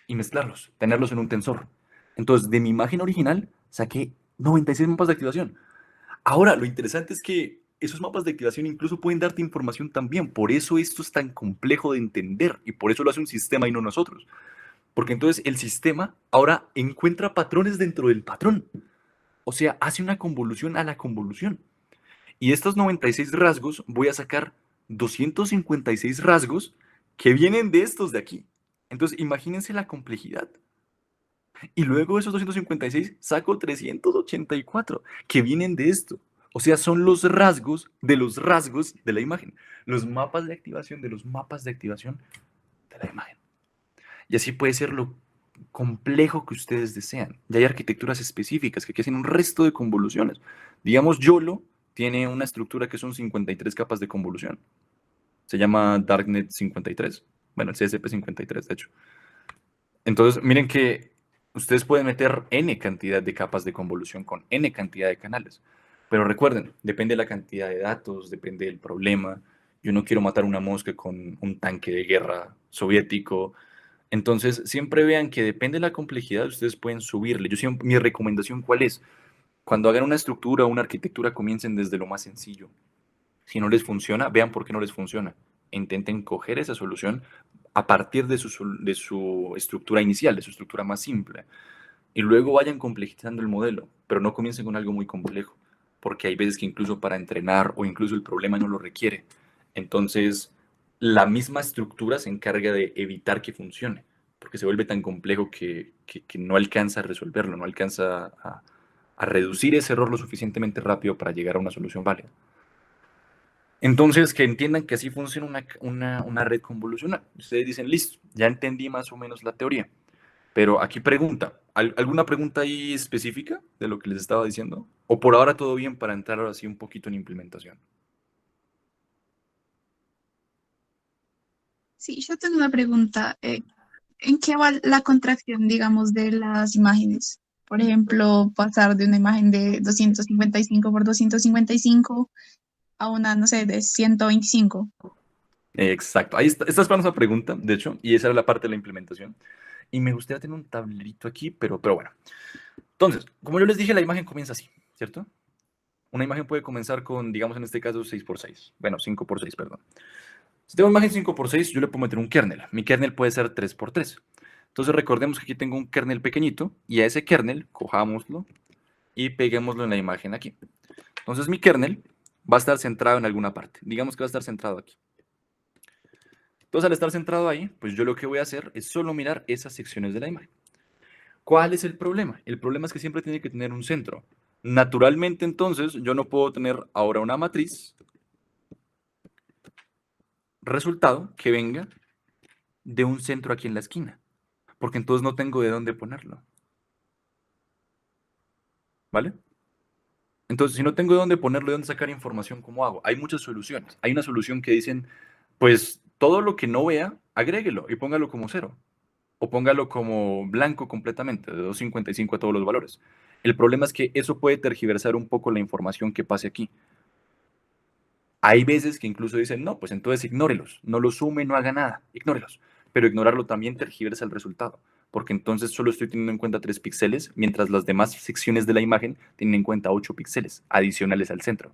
S1: Y mezclarlos, tenerlos en un tensor. Entonces de mi imagen original saqué 96 mapas de activación. Ahora, lo interesante es que esos mapas de activación incluso pueden darte información también. Por eso esto es tan complejo de entender y por eso lo hace un sistema y no nosotros. Porque entonces el sistema ahora encuentra patrones dentro del patrón. O sea, hace una convolución a la convolución. Y estos 96 rasgos voy a sacar 256 rasgos que vienen de estos de aquí. Entonces, imagínense la complejidad. Y luego de esos 256 saco 384 que vienen de esto. O sea, son los rasgos de la imagen. Los mapas de activación de los mapas de activación de la imagen. Y así puede ser lo complejo que ustedes desean. Ya hay arquitecturas específicas que hacen un resto de convoluciones. Digamos, YOLO tiene una estructura que son 53 capas de convolución. Se llama Darknet 53. Bueno, el CSP 53, de hecho. Entonces, miren que ustedes pueden meter N cantidad de capas de convolución con N cantidad de canales. Pero recuerden, depende de la cantidad de datos, depende del problema. Yo no quiero matar una mosca con un tanque de guerra soviético. Entonces, siempre vean que depende de la complejidad, ustedes pueden subirle. Mi recomendación, ¿cuál es? Cuando hagan una estructura o una arquitectura, comiencen desde lo más sencillo. Si no les funciona, vean por qué no les funciona. Intenten coger esa solución a partir de su estructura inicial, de su estructura más simple. Y luego vayan complejizando el modelo, pero no comiencen con algo muy complejo, porque hay veces que incluso para entrenar o incluso el problema no lo requiere. Entonces, la misma estructura se encarga de evitar que funcione. porque se vuelve tan complejo que no alcanza a resolverlo, no alcanza a reducir ese error lo suficientemente rápido para llegar a una solución válida. Entonces, que entiendan que así funciona una red convolucional. Ustedes dicen, listo, ya entendí más o menos la teoría. Pero aquí pregunta, ¿alguna pregunta ahí específica de lo que les estaba diciendo? ¿O por ahora todo bien para entrar ahora sí un poquito en implementación?
S3: Sí, yo tengo una pregunta. ¿En qué va la contracción, digamos, de las imágenes? Por ejemplo, pasar de una imagen de 255 por 255 a una, no sé, de 125.
S1: Exacto. Ahí está, esta es para esa pregunta, de hecho, y esa era la parte de la implementación. Y me gustaría tener un tablerito aquí, pero bueno. Entonces, como yo les dije, la imagen comienza así, ¿cierto? Una imagen puede comenzar con, digamos en este caso, 6 por 6. Bueno, 5 por 6, perdón. Si tengo una imagen 5 por 6, yo le puedo meter un kernel. Mi kernel puede ser 3 por 3. Entonces recordemos que aquí tengo un kernel pequeñito y a ese kernel cojámoslo y peguémoslo en la imagen aquí. Entonces mi kernel va a estar centrado en alguna parte. Digamos que va a estar centrado aquí. Entonces al estar centrado ahí, pues yo lo que voy a hacer es solo mirar esas secciones de la imagen. ¿Cuál es el problema? El problema es que siempre tiene que tener un centro. Naturalmente entonces yo no puedo tener ahora una matriz resultado que venga de un centro aquí en la esquina, porque entonces no tengo de dónde ponerlo. ¿Vale? Entonces, si no tengo de dónde ponerlo, de dónde sacar información, ¿cómo hago? Hay muchas soluciones. Hay una solución que dicen, pues todo lo que no vea, agréguelo y póngalo como cero. O póngalo como blanco completamente, de 255 a todos los valores. El problema es que eso puede tergiversar un poco la información que pase aquí. Hay veces que incluso dicen, no, pues entonces ignórelos, no los sume, no haga nada, ignórelos. Pero ignorarlo también tergiversa el resultado, porque entonces solo estoy teniendo en cuenta 3 píxeles, mientras las demás secciones de la imagen tienen en cuenta 8 píxeles adicionales al centro.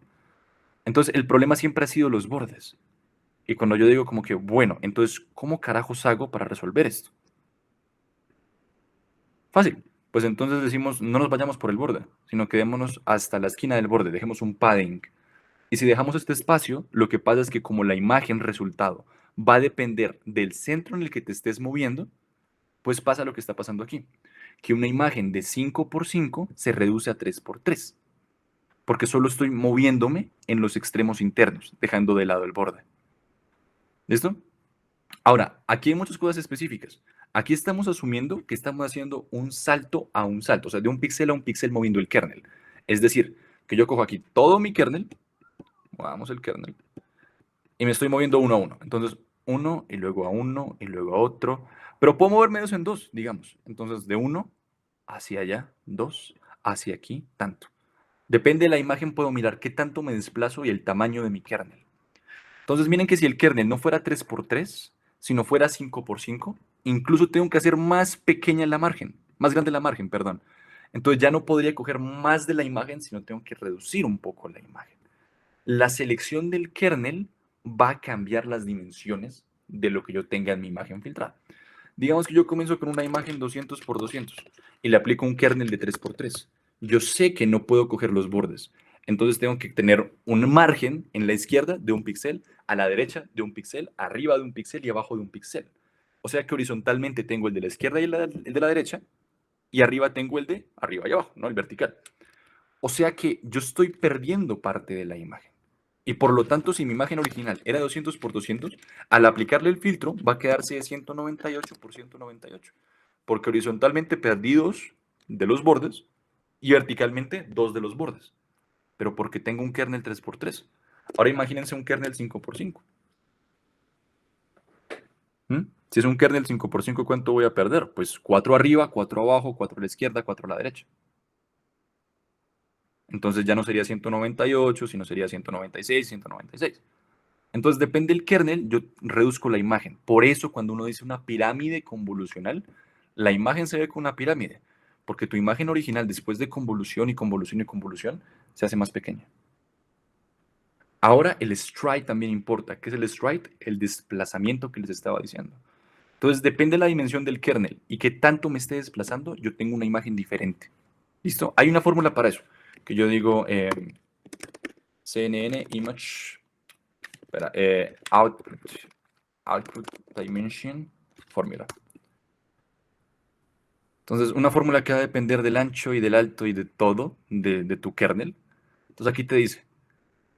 S1: Entonces el problema siempre ha sido los bordes. Y cuando yo digo como que, bueno, entonces, ¿cómo carajos hago para resolver esto? Fácil. Pues entonces decimos, no nos vayamos por el borde, sino quedémonos hasta la esquina del borde, dejemos un padding. Y si dejamos este espacio, lo que pasa es que como la imagen resultado va a depender del centro en el que te estés moviendo, pues pasa lo que está pasando aquí, que una imagen de 5 por 5 se reduce a 3 por 3, porque solo estoy moviéndome en los extremos internos, dejando de lado el borde. ¿Listo? Ahora, aquí hay muchas cosas específicas. Aquí estamos asumiendo que estamos haciendo un salto a un salto, o sea, de un píxel a un píxel moviendo el kernel. Es decir, que yo cojo aquí todo mi kernel, movamos el kernel, y me estoy moviendo uno a uno. Entonces, uno y luego a uno y luego a otro. Pero puedo moverme dos en dos, digamos. Entonces, de uno hacia allá, dos, hacia aquí, tanto. Depende de la imagen, puedo mirar qué tanto me desplazo y el tamaño de mi kernel. Entonces, miren que si el kernel no fuera 3 por 3, sino fuera 5 por 5, incluso tengo que hacer más pequeña la margen, más grande la margen, perdón. Entonces ya no podría coger más de la imagen, sino tengo que reducir un poco la imagen. La selección del kernel va a cambiar las dimensiones de lo que yo tenga en mi imagen filtrada. Digamos que yo comienzo con una imagen 200 por 200 y le aplico un kernel de 3 por 3. Yo sé que no puedo coger los bordes. Entonces tengo que tener un margen en la izquierda de un píxel, a la derecha de un píxel, arriba de un píxel y abajo de un píxel. O sea que horizontalmente tengo el de la izquierda y el de la derecha, y arriba tengo el de arriba y abajo, ¿no? El vertical. O sea que yo estoy perdiendo parte de la imagen. Y por lo tanto, si mi imagen original era 200 por 200, al aplicarle el filtro va a quedarse de 198 por 198. Porque horizontalmente perdí dos de los bordes y verticalmente dos de los bordes. Pero porque tengo un kernel 3 por 3. Ahora imagínense un kernel 5 por 5. Si es un kernel 5 por 5, ¿cuánto voy a perder? Pues 4 arriba, 4 abajo, 4 a la izquierda, 4 a la derecha. Entonces ya no sería 198, sino sería 196, 196. Entonces, depende del kernel, yo reduzco la imagen. Por eso, cuando uno dice una pirámide convolucional, la imagen se ve como una pirámide, porque tu imagen original, después de convolución y convolución y convolución, se hace más pequeña. Ahora, el stride también importa. ¿Qué es el stride? El desplazamiento que les estaba diciendo. Entonces, depende de la dimensión del kernel y qué tanto me esté desplazando, yo tengo una imagen diferente. ¿Listo? Hay una fórmula para eso, que yo digo CNN image, output dimension formula. Entonces, una fórmula que va a depender del ancho y del alto y de todo de tu kernel. Entonces, aquí te dice,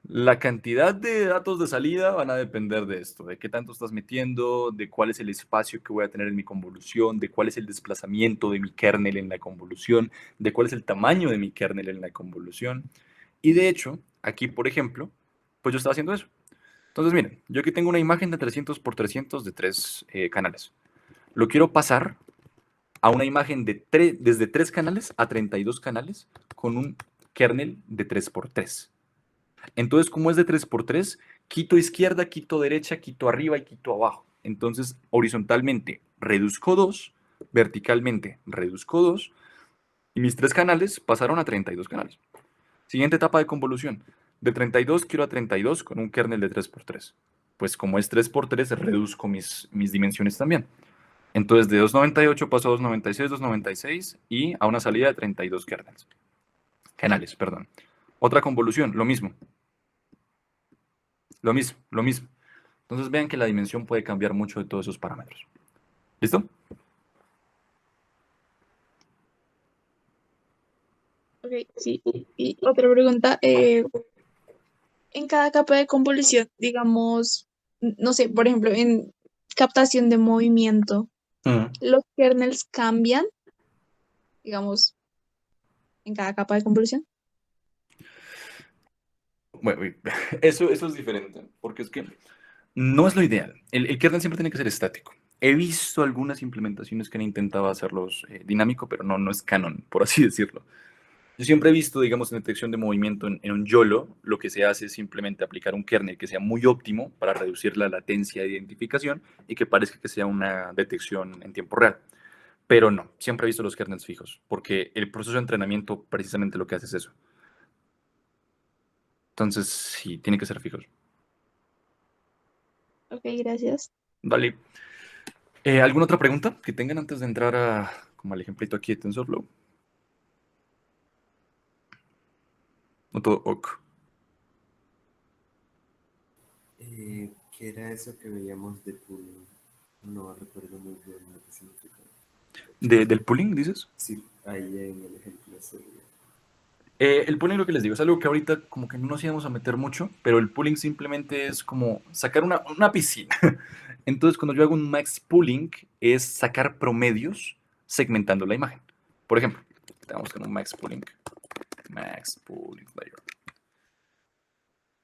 S1: la cantidad de datos de salida van a depender de esto, de qué tanto estás metiendo, de cuál es el espacio que voy a tener en mi convolución, de cuál es el desplazamiento de mi kernel en la convolución, de cuál es el tamaño de mi kernel en la convolución. Y de hecho, aquí, por ejemplo, pues yo estaba haciendo eso. Entonces, miren, yo aquí tengo una imagen de 300 por 300 de 3 canales. Lo quiero pasar a una imagen desde 3 canales a 32 canales con un kernel de 3 por 3. Entonces, como es de 3 por 3, quito izquierda, quito derecha, quito arriba y quito abajo. Entonces, horizontalmente reduzco 2, verticalmente reduzco 2, y mis 3 canales pasaron a 32 canales. Siguiente etapa de convolución. De 32 quiero a 32 con un kernel de 3 por 3. Pues como es 3 por 3, reduzco mis dimensiones también. Entonces, de 298 paso a 296, 296 y a una salida de 32 kernels. Canales, perdón. Otra convolución, lo mismo. Lo mismo, lo mismo. Entonces vean que la dimensión puede cambiar mucho de todos esos parámetros. ¿Listo?
S3: Ok, sí. Y otra pregunta, en cada capa de convolución, digamos, no sé, por ejemplo, en captación de movimiento,
S1: Mm.
S3: los kernels cambian, digamos, en cada capa de convolución.
S1: Bueno, eso es diferente, porque es que no es lo ideal. El kernel siempre tiene que ser estático. He visto algunas implementaciones que han intentado hacerlos dinámico, pero no es canon, por así decirlo. Yo siempre he visto, digamos, en detección de movimiento en un YOLO, lo que se hace es simplemente aplicar un kernel que sea muy óptimo para reducir la latencia de identificación y que parezca que sea una detección en tiempo real. Pero no, siempre he visto los kernels fijos, porque el proceso de entrenamiento precisamente lo que hace es eso. Entonces, sí, tiene que ser fijos.
S3: Ok, gracias.
S1: Vale. ¿Alguna otra pregunta que tengan antes de entrar como al ejemplito aquí de TensorFlow? ¿O todo ok?
S2: ¿Qué era eso que veíamos de pooling? No recuerdo muy bien lo que significa.
S1: ¿Del pooling, dices?
S2: Sí, ahí en el ejemplo sería.
S1: El pooling, lo que les digo, es algo que ahorita como que no nos íbamos a meter mucho, pero el pooling simplemente es como sacar una piscina. Entonces, cuando yo hago un max pooling, es sacar promedios segmentando la imagen. Por ejemplo, tenemos que un max pooling layer.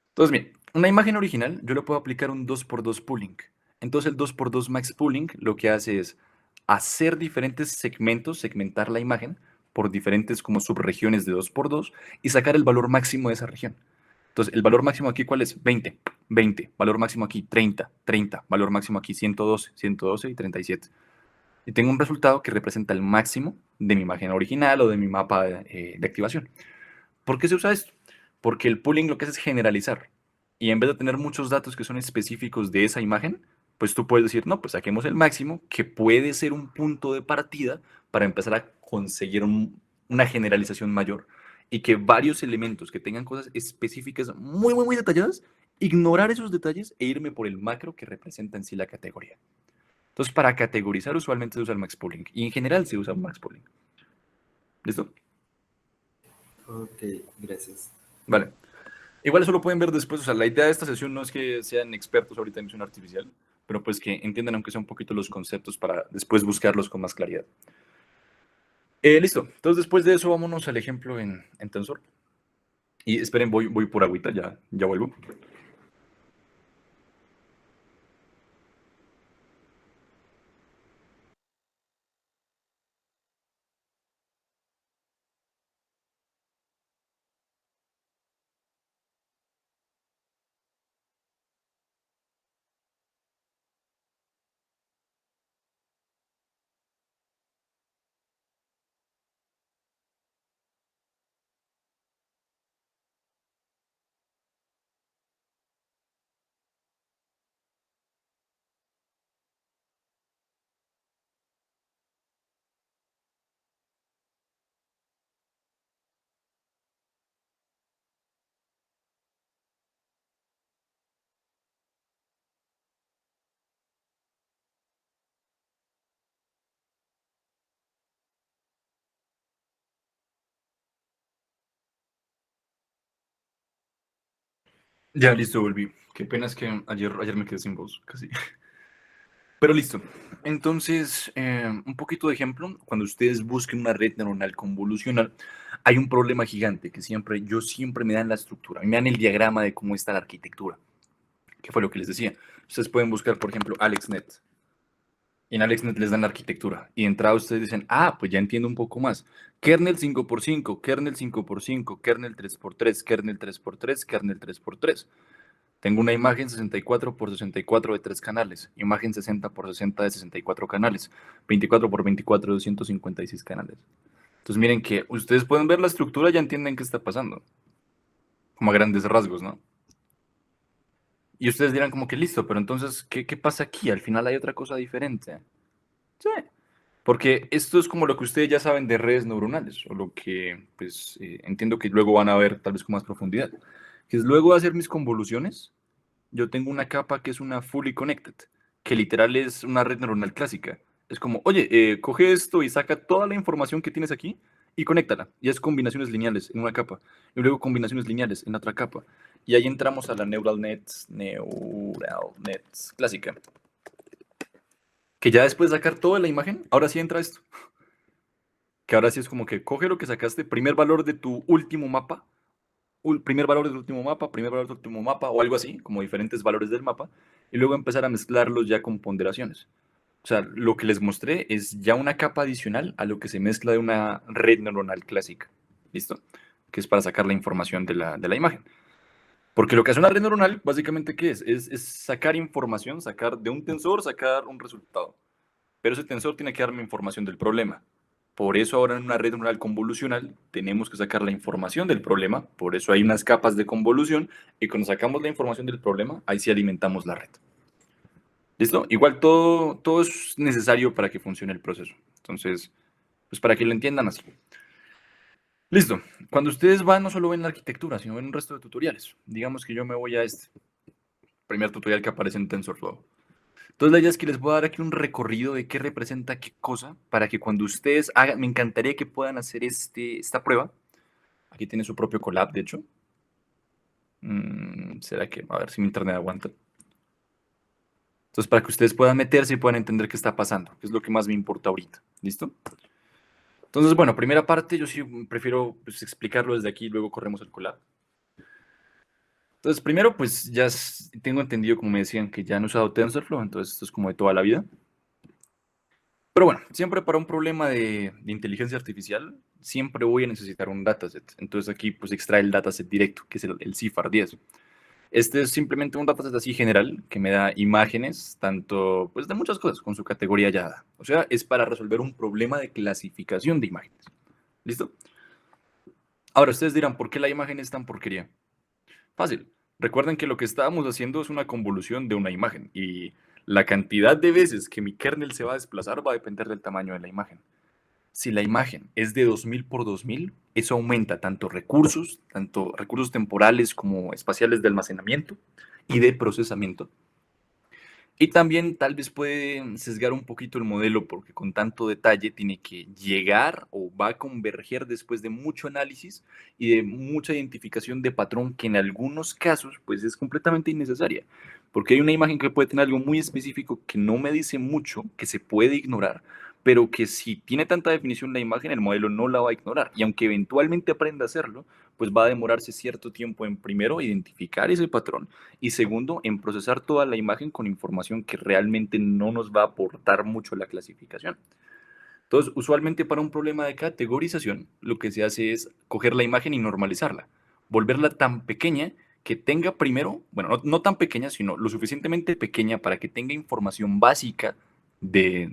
S1: Entonces, bien, una imagen original, yo le puedo aplicar un 2x2 pooling. Entonces, el 2x2 max pooling lo que hace es hacer diferentes segmentos, segmentar la imagen por diferentes como subregiones de 2x2 y sacar el valor máximo de esa región. Entonces, el valor máximo aquí, ¿cuál es? 20, 20. Valor máximo aquí, 30, 30. Valor máximo aquí, 112, 112 y 37. Y tengo un resultado que representa el máximo de mi imagen original o de mi mapa de activación. ¿Por qué se usa esto? Porque el pooling lo que hace es generalizar. Y en vez de tener muchos datos que son específicos de esa imagen, pues tú puedes decir, no, pues saquemos el máximo, que puede ser un punto de partida para empezar a conseguir una generalización mayor. Y que varios elementos que tengan cosas específicas muy, muy, muy detalladas, ignorar esos detalles e irme por el macro que representa en sí la categoría. Entonces, para categorizar usualmente se usa el max pooling. Y en general se usa max pooling. ¿Listo?
S2: Ok, gracias.
S1: Vale. Igual eso lo pueden ver después, o sea, la idea de esta sesión no es que sean expertos ahorita en visión artificial, pero pues que entiendan aunque sea un poquito los conceptos para después buscarlos con más claridad. Listo, entonces después de eso vámonos al ejemplo en Tensor. Y esperen, voy por agüita, ya vuelvo. Ya, listo, volví. Qué pena es que ayer me quedé sin voz, casi. Pero listo. Entonces, un poquito de ejemplo, cuando ustedes busquen una red neuronal convolucional, hay un problema gigante que yo siempre me dan la estructura, me dan el diagrama de cómo está la arquitectura, que fue lo que les decía. Ustedes pueden buscar, por ejemplo, AlexNet. Y en AlexNet les dan la arquitectura. Y de entrada ustedes dicen, pues ya entiendo un poco más. Kernel 5x5, kernel 5x5, kernel 3x3, kernel 3x3, kernel 3x3. Tengo una imagen 64 por 64 de 3 canales, imagen 60 por 60 de 64 canales, 24 por 24 de 256 canales. Entonces miren que ustedes pueden ver la estructura y ya entienden qué está pasando, como a grandes rasgos, ¿no? Y ustedes dirán como que listo, pero entonces, ¿qué pasa aquí? Al final hay otra cosa diferente. Sí, porque esto es como lo que ustedes ya saben de redes neuronales, o lo que pues entiendo que luego van a ver tal vez con más profundidad, que es luego de hacer mis convoluciones, yo tengo una capa que es una fully connected, que literal es una red neuronal clásica. Es como, oye, coge esto y saca toda la información que tienes aquí y conéctala. Y es combinaciones lineales en una capa. Y luego combinaciones lineales en otra capa. Y ahí entramos a la neural nets clásica. Que ya después de sacar toda la imagen, ahora sí entra esto. Que ahora sí es como que coge lo que sacaste, primer valor de tu último mapa, primer valor del último mapa, primer valor del último mapa, o algo así, como diferentes valores del mapa, y luego empezar a mezclarlos ya con ponderaciones. O sea, lo que les mostré es ya una capa adicional a lo que se mezcla de una red neuronal clásica. ¿Listo? Que es para sacar la información de la imagen. Porque lo que hace una red neuronal, básicamente, ¿qué es? Es sacar información, sacar de un tensor, sacar un resultado. Pero ese tensor tiene que darme información del problema. Por eso ahora en una red neuronal convolucional tenemos que sacar la información del problema, por eso hay unas capas de convolución y cuando sacamos la información del problema, ahí sí alimentamos la red. ¿Listo? Igual todo es necesario para que funcione el proceso. Entonces, pues para que lo entiendan así. Listo. Cuando ustedes van, no solo ven la arquitectura, sino ven un resto de tutoriales. Digamos que yo me voy a este primer tutorial que aparece en TensorFlow. Entonces la idea es que les voy a dar aquí un recorrido de qué representa qué cosa, para que cuando ustedes hagan, me encantaría que puedan hacer esta prueba. Aquí tiene su propio collab, de hecho. ¿Será que? A ver si mi internet aguanta. Entonces, para que ustedes puedan meterse y puedan entender qué está pasando, que es lo que más me importa ahorita. ¿Listo? Entonces, bueno, primera parte, yo sí prefiero pues, explicarlo desde aquí y luego corremos el collab. Entonces, primero, pues ya tengo entendido, como me decían, que ya han usado TensorFlow, entonces esto es como de toda la vida. Pero bueno, siempre para un problema de inteligencia artificial, siempre voy a necesitar un dataset. Entonces aquí pues extrae el dataset directo, que es el CIFAR 10. Este es simplemente un dataset así general que me da imágenes, tanto pues de muchas cosas, con su categoría ya dada. O sea, es para resolver un problema de clasificación de imágenes. ¿Listo? Ahora, ustedes dirán, ¿por qué la imagen es tan porquería? Fácil. Recuerden que lo que estábamos haciendo es una convolución de una imagen y la cantidad de veces que mi kernel se va a desplazar va a depender del tamaño de la imagen. Si la imagen es de 2000 por 2000, eso aumenta tanto recursos temporales como espaciales de almacenamiento y de procesamiento. Y también tal vez puede sesgar un poquito el modelo porque con tanto detalle tiene que llegar o va a converger después de mucho análisis y de mucha identificación de patrón que en algunos casos pues es completamente innecesaria. Porque hay una imagen que puede tener algo muy específico que no me dice mucho, que se puede ignorar, pero que si tiene tanta definición la imagen, el modelo no la va a ignorar. Y aunque eventualmente aprenda a hacerlo, pues va a demorarse cierto tiempo en primero identificar ese patrón y segundo, en procesar toda la imagen con información que realmente no nos va a aportar mucho la clasificación. Entonces, usualmente para un problema de categorización, lo que se hace es coger la imagen y normalizarla, volverla tan pequeña que tenga primero, bueno, no tan pequeña, sino lo suficientemente pequeña para que tenga información básica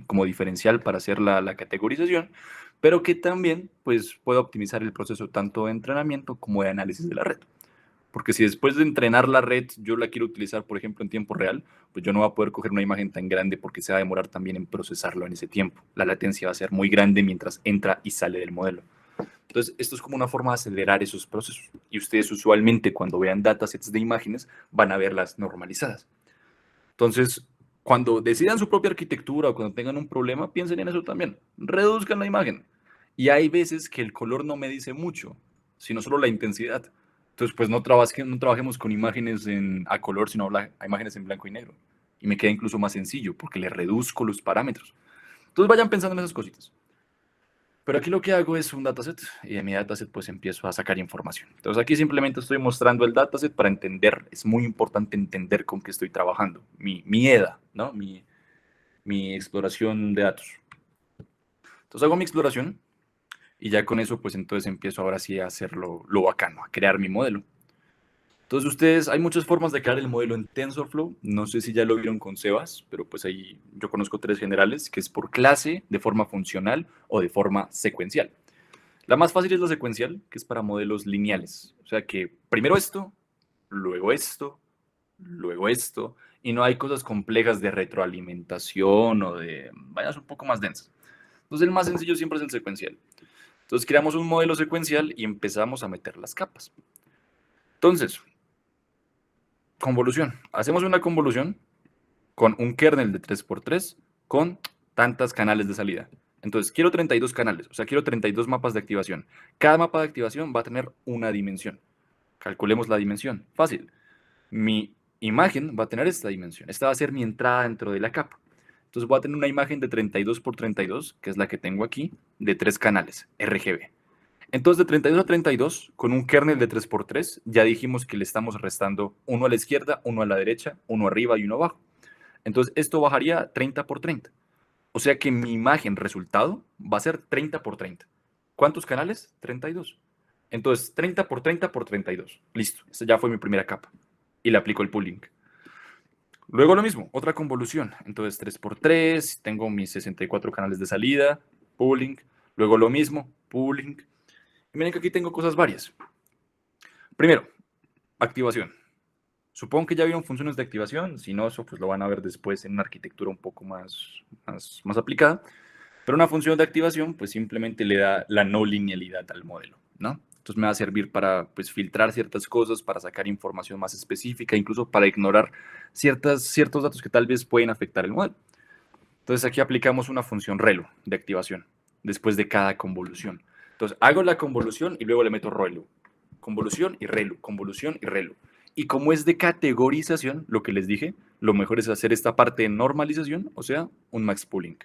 S1: como diferencial para hacer la categorización, pero que también pues, pueda optimizar el proceso tanto de entrenamiento como de análisis de la red. Porque si después de entrenar la red yo la quiero utilizar, por ejemplo, en tiempo real, pues yo no voy a poder coger una imagen tan grande porque se va a demorar también en procesarlo en ese tiempo. La latencia va a ser muy grande mientras entra y sale del modelo. Entonces, esto es como una forma de acelerar esos procesos. Y ustedes usualmente cuando vean datasets de imágenes van a verlas normalizadas. Entonces, cuando decidan su propia arquitectura o cuando tengan un problema, piensen en eso también. Reduzcan la imagen. Y hay veces que el color no me dice mucho, sino solo la intensidad. Entonces, pues no trabajemos con imágenes a color, sino a imágenes en blanco y negro. Y me queda incluso más sencillo porque le reduzco los parámetros. Entonces vayan pensando en esas cositas. Pero aquí lo que hago es un dataset y de mi dataset pues empiezo a sacar información. Entonces aquí simplemente estoy mostrando el dataset para entender. Es muy importante entender con qué estoy trabajando. Mi EDA, ¿no? Mi exploración de datos. Entonces hago mi exploración y ya con eso pues entonces empiezo ahora sí a hacer lo bacano, a crear mi modelo. Entonces ustedes, hay muchas formas de crear el modelo en TensorFlow. No sé si ya lo vieron con Sebas, pero pues ahí yo conozco 3 generales, que es por clase, de forma funcional o de forma secuencial. La más fácil es la secuencial, que es para modelos lineales. O sea que primero esto, luego esto, luego esto, y no hay cosas complejas de retroalimentación o de vayas un poco más densas. Entonces el más sencillo siempre es el secuencial. Entonces creamos un modelo secuencial y empezamos a meter las capas. Entonces, convolución. Hacemos una convolución con un kernel de 3x3 con tantas canales de salida. Entonces, quiero 32 canales, o sea, quiero 32 mapas de activación. Cada mapa de activación va a tener una dimensión. Calculemos la dimensión. Fácil. Mi imagen va a tener esta dimensión. Esta va a ser mi entrada dentro de la capa. Entonces voy a tener una imagen de 32 por 32, que es la que tengo aquí, de 3 canales, RGB. Entonces, de 32 a 32, con un kernel de 3x3, ya dijimos que le estamos restando uno a la izquierda, uno a la derecha, uno arriba y uno abajo. Entonces, esto bajaría 30 por 30. O sea que mi imagen resultado va a ser 30 por 30. ¿Cuántos canales? 32. Entonces, 30 por 30 por 32. Listo. Esa ya fue mi primera capa. Y le aplico el pooling. Luego lo mismo, otra convolución. Entonces, 3 por 3. Tengo mis 64 canales de salida. Pooling. Luego lo mismo. Pooling. Y miren que aquí tengo cosas varias. Primero, activación. Supongo que ya vieron funciones de activación. Si no, eso pues lo van a ver después en una arquitectura un poco más aplicada. Pero una función de activación pues simplemente le da la no linealidad al modelo, ¿no? Entonces me va a servir para pues filtrar ciertas cosas, para sacar información más específica, incluso para ignorar ciertos datos que tal vez pueden afectar el modelo. Entonces aquí aplicamos una función relo de activación después de cada convolución. Entonces hago la convolución y luego le meto relo. Convolución y relo, convolución y relo. Y como es de categorización, lo que les dije, lo mejor es hacer esta parte de normalización, o sea, un max pooling.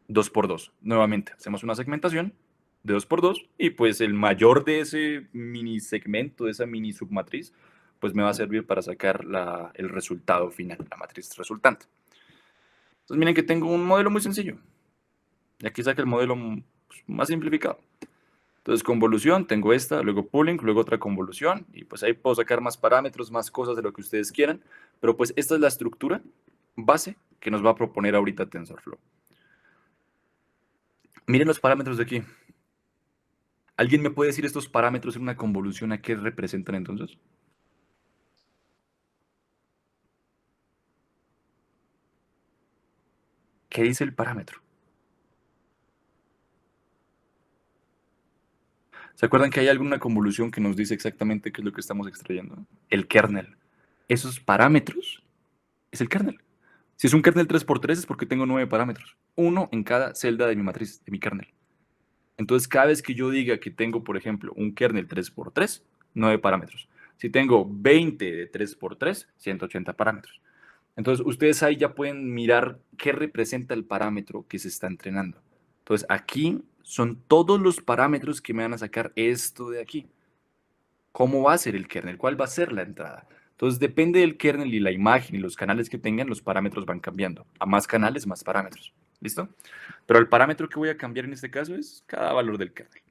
S1: 2x2. Nuevamente, hacemos una segmentación de 2x2 y pues el mayor de ese mini segmento, de esa mini submatriz, pues me va a servir para sacar el resultado final, la matriz resultante. Entonces miren que tengo un modelo muy sencillo. Y aquí saca el modelo más simplificado. Entonces convolución, tengo esta, luego pooling, luego otra convolución, y pues ahí puedo sacar más parámetros, más cosas de lo que ustedes quieran, pero pues esta es la estructura base que nos va a proponer ahorita TensorFlow. Miren los parámetros de aquí. ¿Alguien me puede decir estos parámetros en una convolución a qué representan entonces? ¿Qué dice el parámetro? ¿Se acuerdan que hay alguna convolución que nos dice exactamente qué es lo que estamos extrayendo? El kernel. Esos parámetros es el kernel. Si es un kernel 3x3 es porque tengo 9 parámetros. Uno en cada celda de mi matriz, de mi kernel. Entonces, cada vez que yo diga que tengo, por ejemplo, un kernel 3x3, 9 parámetros. Si tengo 20 de 3x3, 180 parámetros. Entonces, ustedes ahí ya pueden mirar qué representa el parámetro que se está entrenando. Entonces, aquí son todos los parámetros que me van a sacar esto de aquí. ¿Cómo va a ser el kernel? ¿Cuál va a ser la entrada? Entonces, depende del kernel y la imagen y los canales que tengan, los parámetros van cambiando. A más canales, más parámetros. ¿Listo? Pero el parámetro que voy a cambiar en este caso es cada valor del kernel.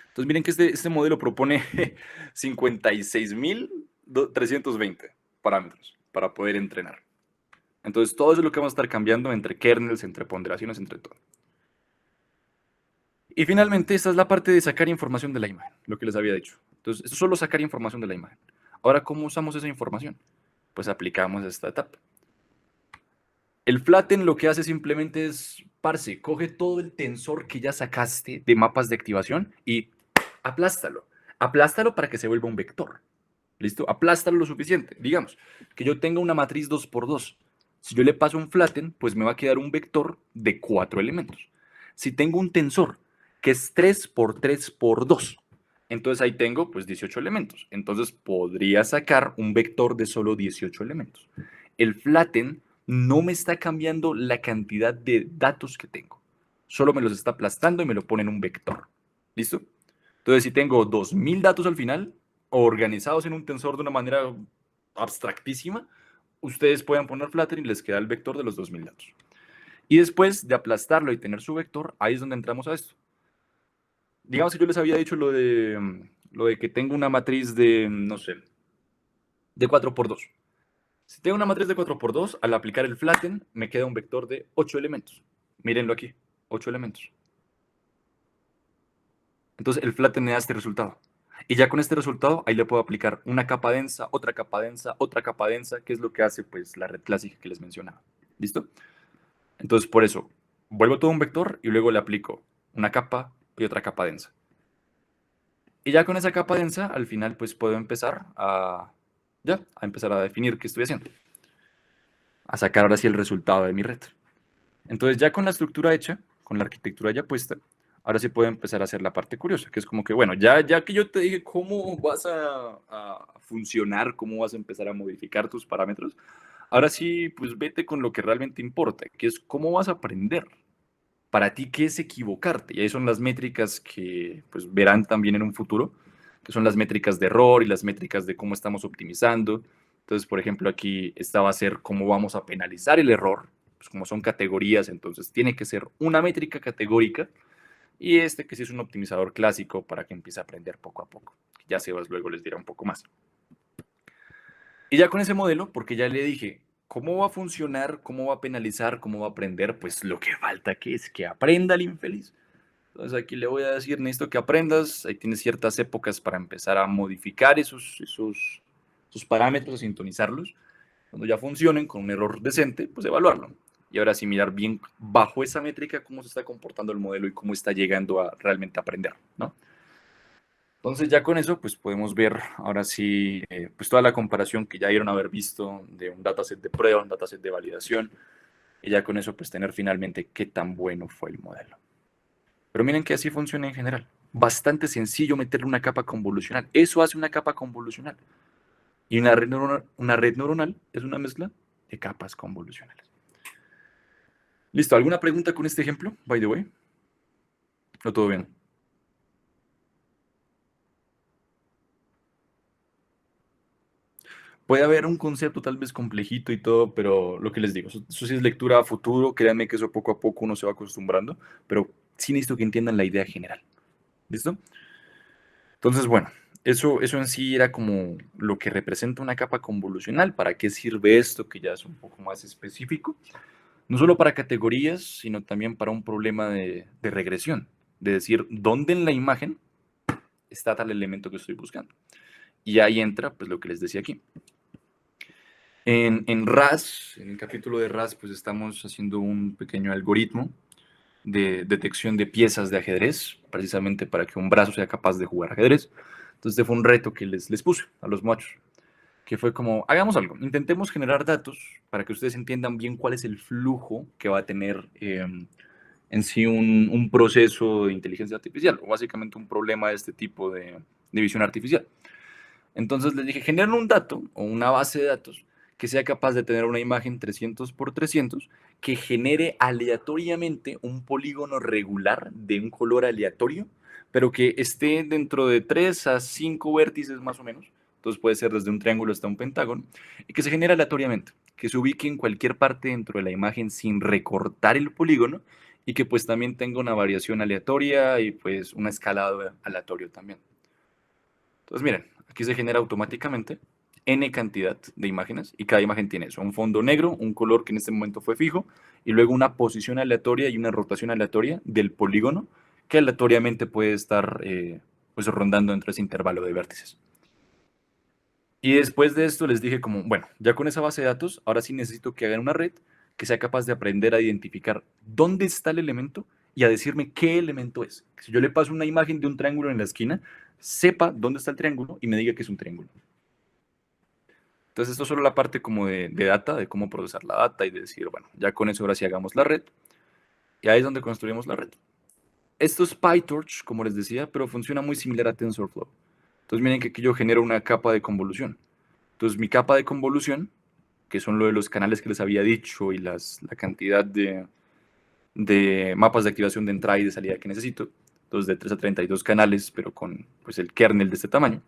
S1: Entonces, miren que este modelo propone 56.320 parámetros para poder entrenar. Entonces, todo eso es lo que vamos a estar cambiando entre kernels, entre ponderaciones, entre todo. Y finalmente, esta es la parte de sacar información de la imagen, lo que les había dicho. Entonces, esto es solo sacar información de la imagen. Ahora, ¿cómo usamos esa información? Pues aplicamos esta etapa. El flatten lo que hace simplemente es, parce, coge todo el tensor que ya sacaste de mapas de activación y aplástalo. Aplástalo para que se vuelva un vector. ¿Listo? Aplástalo lo suficiente. Digamos que yo tenga una matriz 2x2. Si yo le paso un flatten, pues me va a quedar un vector de 4 elementos. Si tengo un tensor que es 3x3x2, Entonces ahí tengo pues 18 elementos. Entonces podría sacar un vector de solo 18 elementos. El flatten no me está cambiando la cantidad de datos que tengo. Solo me los está aplastando y me lo pone en un vector. ¿Listo? Entonces si tengo 2000 datos al final, organizados en un tensor de una manera abstractísima, ustedes pueden poner flatten y les queda el vector de los 2000 datos. Y después de aplastarlo y tener su vector, ahí es donde entramos a esto. Digamos que yo les había dicho lo de que tengo una matriz de, no sé, de 4 por 2. Si tengo una matriz de 4 por 2, al aplicar el flatten, me queda un vector de 8 elementos. Mírenlo aquí, 8 elementos. Entonces el flatten me da este resultado. Y ya con este resultado, ahí le puedo aplicar una capa densa, otra capa densa, otra capa densa, que es lo que hace pues la red clásica que les mencionaba. ¿Listo? Entonces por eso, vuelvo todo un vector y luego le aplico una capa y otra capa densa. Y ya con esa capa densa, al final, pues puedo empezar a empezar a definir qué estoy haciendo. A sacar ahora sí el resultado de mi red. Entonces, ya con la estructura hecha, con la arquitectura ya puesta, ahora sí puedo empezar a hacer la parte curiosa, que es como que, bueno, ya que yo te dije cómo vas a funcionar, cómo vas a empezar a modificar tus parámetros, ahora sí, pues vete con lo que realmente importa, que es cómo vas a aprender. Para ti, ¿qué es equivocarte? Y ahí son las métricas que pues, verán también en un futuro, que son las métricas de error y las métricas de cómo estamos optimizando. Entonces, por ejemplo, aquí esta va a ser cómo vamos a penalizar el error. Pues como son categorías, entonces tiene que ser una métrica categórica y este que sí es un optimizador clásico para que empiece a aprender poco a poco. Ya Sebas luego les dirá un poco más. Y ya con ese modelo, porque ya le dije cómo va a funcionar, cómo va a penalizar, cómo va a aprender, pues lo que falta que es que aprenda el infeliz. Entonces aquí le voy a decir, necesito que aprendas, ahí tienes ciertas épocas para empezar a modificar esos parámetros, a sintonizarlos. Cuando ya funcionen con un error decente, pues evaluarlo. Y ahora sí mirar bien bajo esa métrica cómo se está comportando el modelo y cómo está llegando a realmente aprender, ¿no? Entonces ya con eso pues podemos ver ahora sí pues toda la comparación que ya dieron a haber visto de un dataset de prueba, un dataset de validación y ya con eso pues tener finalmente qué tan bueno fue el modelo. Pero miren que así funciona en general. Bastante sencillo meterle una capa convolucional. Eso hace una capa convolucional. Y una red neuronal es una mezcla de capas convolucionales. ¿Listo? ¿Alguna pregunta con este ejemplo, by the way? ¿No todo bien? Puede haber un concepto tal vez complejito y todo, pero lo que les digo, eso sí es lectura a futuro, créanme que eso poco a poco uno se va acostumbrando, pero sí necesito que entiendan la idea general. ¿Listo? Entonces, bueno, eso en sí era como lo que representa una capa convolucional, para qué sirve esto, que ya es un poco más específico, no solo para categorías, sino también para un problema de regresión, de decir, ¿dónde en la imagen está tal elemento que estoy buscando? Y ahí entra, pues, lo que les decía aquí. En RAS, en el capítulo de RAS, pues estamos haciendo un pequeño algoritmo de detección de piezas de ajedrez, precisamente para que un brazo sea capaz de jugar ajedrez. Entonces, este fue un reto que les puse a los machos, que fue como, hagamos algo, intentemos generar datos para que ustedes entiendan bien cuál es el flujo que va a tener en sí un proceso de inteligencia artificial, o básicamente un problema de este tipo de visión artificial. Entonces les dije, generen un dato o una base de datos que sea capaz de tener una imagen 300 por 300 que genere aleatoriamente un polígono regular de un color aleatorio, pero que esté dentro de 3 a 5 vértices más o menos. Entonces puede ser desde un triángulo hasta un pentágono y que se genere aleatoriamente, que se ubique en cualquier parte dentro de la imagen sin recortar el polígono y que pues también tenga una variación aleatoria y pues un escalado aleatorio también. Entonces miren, aquí se genera automáticamente n cantidad de imágenes y cada imagen tiene eso, un fondo negro, un color que en este momento fue fijo y luego una posición aleatoria y una rotación aleatoria del polígono que aleatoriamente puede estar pues rondando entre ese intervalo de vértices. Y después de esto les dije como, bueno, ya con esa base de datos, ahora sí necesito que hagan una red que sea capaz de aprender a identificar dónde está el elemento y a decirme qué elemento es. Si yo le paso una imagen de un triángulo en la esquina, sepa dónde está el triángulo y me diga que es un triángulo. Entonces esto es solo la parte como de data, de cómo procesar la data y de decir, bueno, ya con eso ahora sí hagamos la red. Y ahí es donde construimos la red. Esto es PyTorch, como les decía, pero funciona muy similar a TensorFlow. Entonces miren que aquí yo genero una capa de convolución. Entonces mi capa de convolución, que son lo de los canales que les había dicho y la cantidad de mapas de activación de entrada y de salida que necesito, entonces de 3 a 32 canales, pero con pues, el kernel de este tamaño.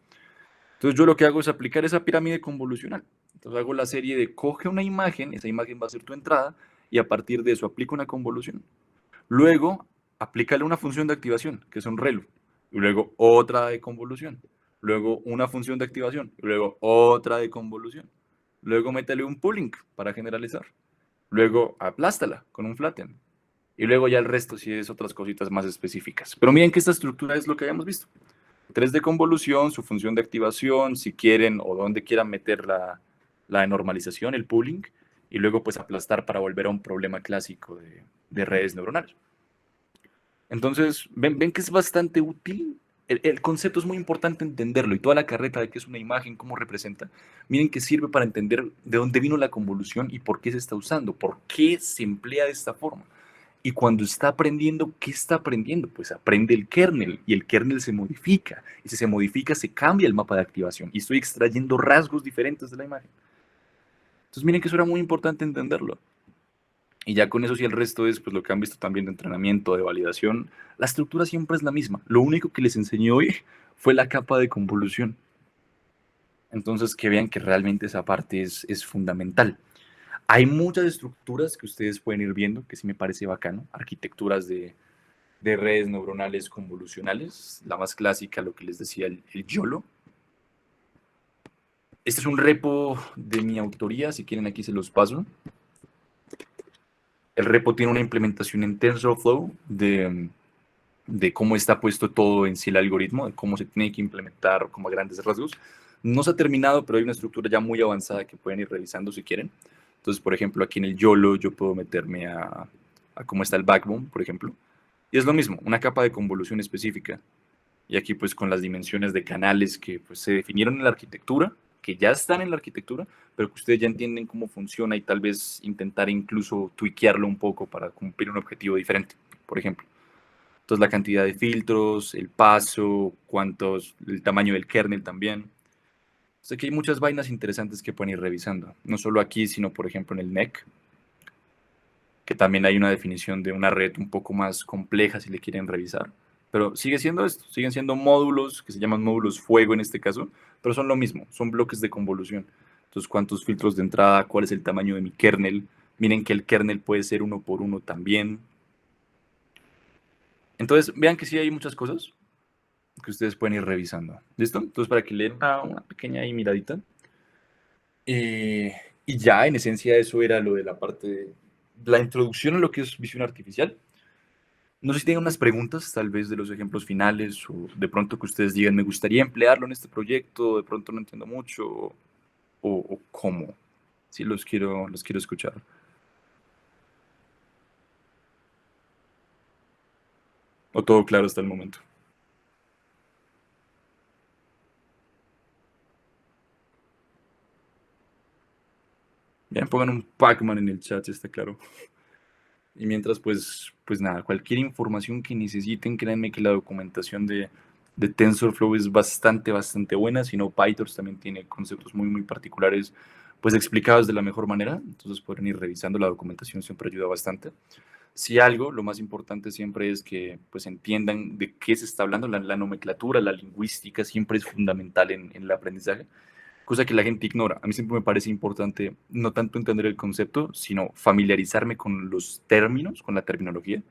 S1: Entonces yo lo que hago es aplicar esa pirámide convolucional. Entonces hago la serie de coge una imagen, esa imagen va a ser tu entrada, y a partir de eso aplico una convolución. Luego, aplícale una función de activación, que es un relu. Y luego otra de convolución. Luego una función de activación. Y luego otra de convolución. Luego métele un pooling para generalizar. Luego aplástala con un flatten. Y luego ya el resto sí es otras cositas más específicas. Pero miren que esta estructura es lo que habíamos visto. 3 de convolución, su función de activación, si quieren o donde quieran meter la de normalización, el pooling, y luego pues aplastar para volver a un problema clásico de redes neuronales. Entonces, ven que es bastante útil. El concepto es muy importante entenderlo y toda la carreta de qué es una imagen, cómo representa. Miren que sirve para entender de dónde vino la convolución y por qué se está usando, por qué se emplea de esta forma. Y cuando está aprendiendo, ¿qué está aprendiendo? Pues aprende el kernel y el kernel se modifica. Y si se modifica, se cambia el mapa de activación y estoy extrayendo rasgos diferentes de la imagen. Entonces, miren que eso era muy importante entenderlo. Y ya con eso, si el resto es pues lo que han visto también de entrenamiento, de validación, la estructura siempre es la misma. Lo único que les enseñé hoy fue la capa de convolución. Entonces, que vean que realmente esa parte es fundamental. Hay muchas estructuras que ustedes pueden ir viendo, que sí me parece bacano, arquitecturas de redes neuronales convolucionales. La más clásica, lo que les decía, el YOLO. Este es un repo de mi autoría, si quieren aquí se los paso. El repo tiene una implementación en TensorFlow de cómo está puesto todo en sí el algoritmo, de cómo se tiene que implementar como a grandes rasgos. No se ha terminado, pero hay una estructura ya muy avanzada que pueden ir revisando si quieren. Entonces, por ejemplo, aquí en el YOLO yo puedo meterme a cómo está el backbone, por ejemplo. Y es lo mismo, una capa de convolución específica. Y aquí pues con las dimensiones de canales que pues, se definieron en la arquitectura, que ya están en la arquitectura, pero que ustedes ya entienden cómo funciona y tal vez intentar incluso tweakearlo un poco para cumplir un objetivo diferente, por ejemplo. Entonces la cantidad de filtros, el paso, el tamaño del kernel también. Entonces aquí hay muchas vainas interesantes que pueden ir revisando. No solo aquí, sino por ejemplo en el NEC, que también hay una definición de una red un poco más compleja si le quieren revisar. Pero sigue siendo esto, siguen siendo módulos que se llaman módulos fuego en este caso, pero son lo mismo, son bloques de convolución. Entonces, ¿cuántos filtros de entrada? ¿Cuál es el tamaño de mi kernel? Miren que el kernel puede ser uno por uno también. Entonces, vean que sí hay muchas cosas que ustedes pueden ir revisando. ¿Listo? Entonces, para que le den una pequeña ahí miradita. Y ya, en esencia, eso era lo de la parte de la introducción a lo que es visión artificial. No sé si tienen unas preguntas, tal vez de los ejemplos finales, o de pronto que ustedes digan, me gustaría emplearlo en este proyecto, de pronto no entiendo mucho, o cómo. Sí, los quiero escuchar. O todo claro hasta el momento. Bien, pongan un Pac-Man en el chat, si está claro. Y mientras, pues nada, cualquier información que necesiten, créanme que la documentación de TensorFlow es bastante buena. Si no, PyTorch también tiene conceptos muy particulares, pues explicados de la mejor manera. Entonces pueden ir revisando, la documentación siempre ayuda bastante. Si algo, lo más importante siempre es que pues entiendan de qué se está hablando. La nomenclatura, la lingüística siempre es fundamental en el aprendizaje, cosa que la gente ignora. A mí siempre me parece importante no tanto entender el concepto, sino familiarizarme con los términos, con la terminología,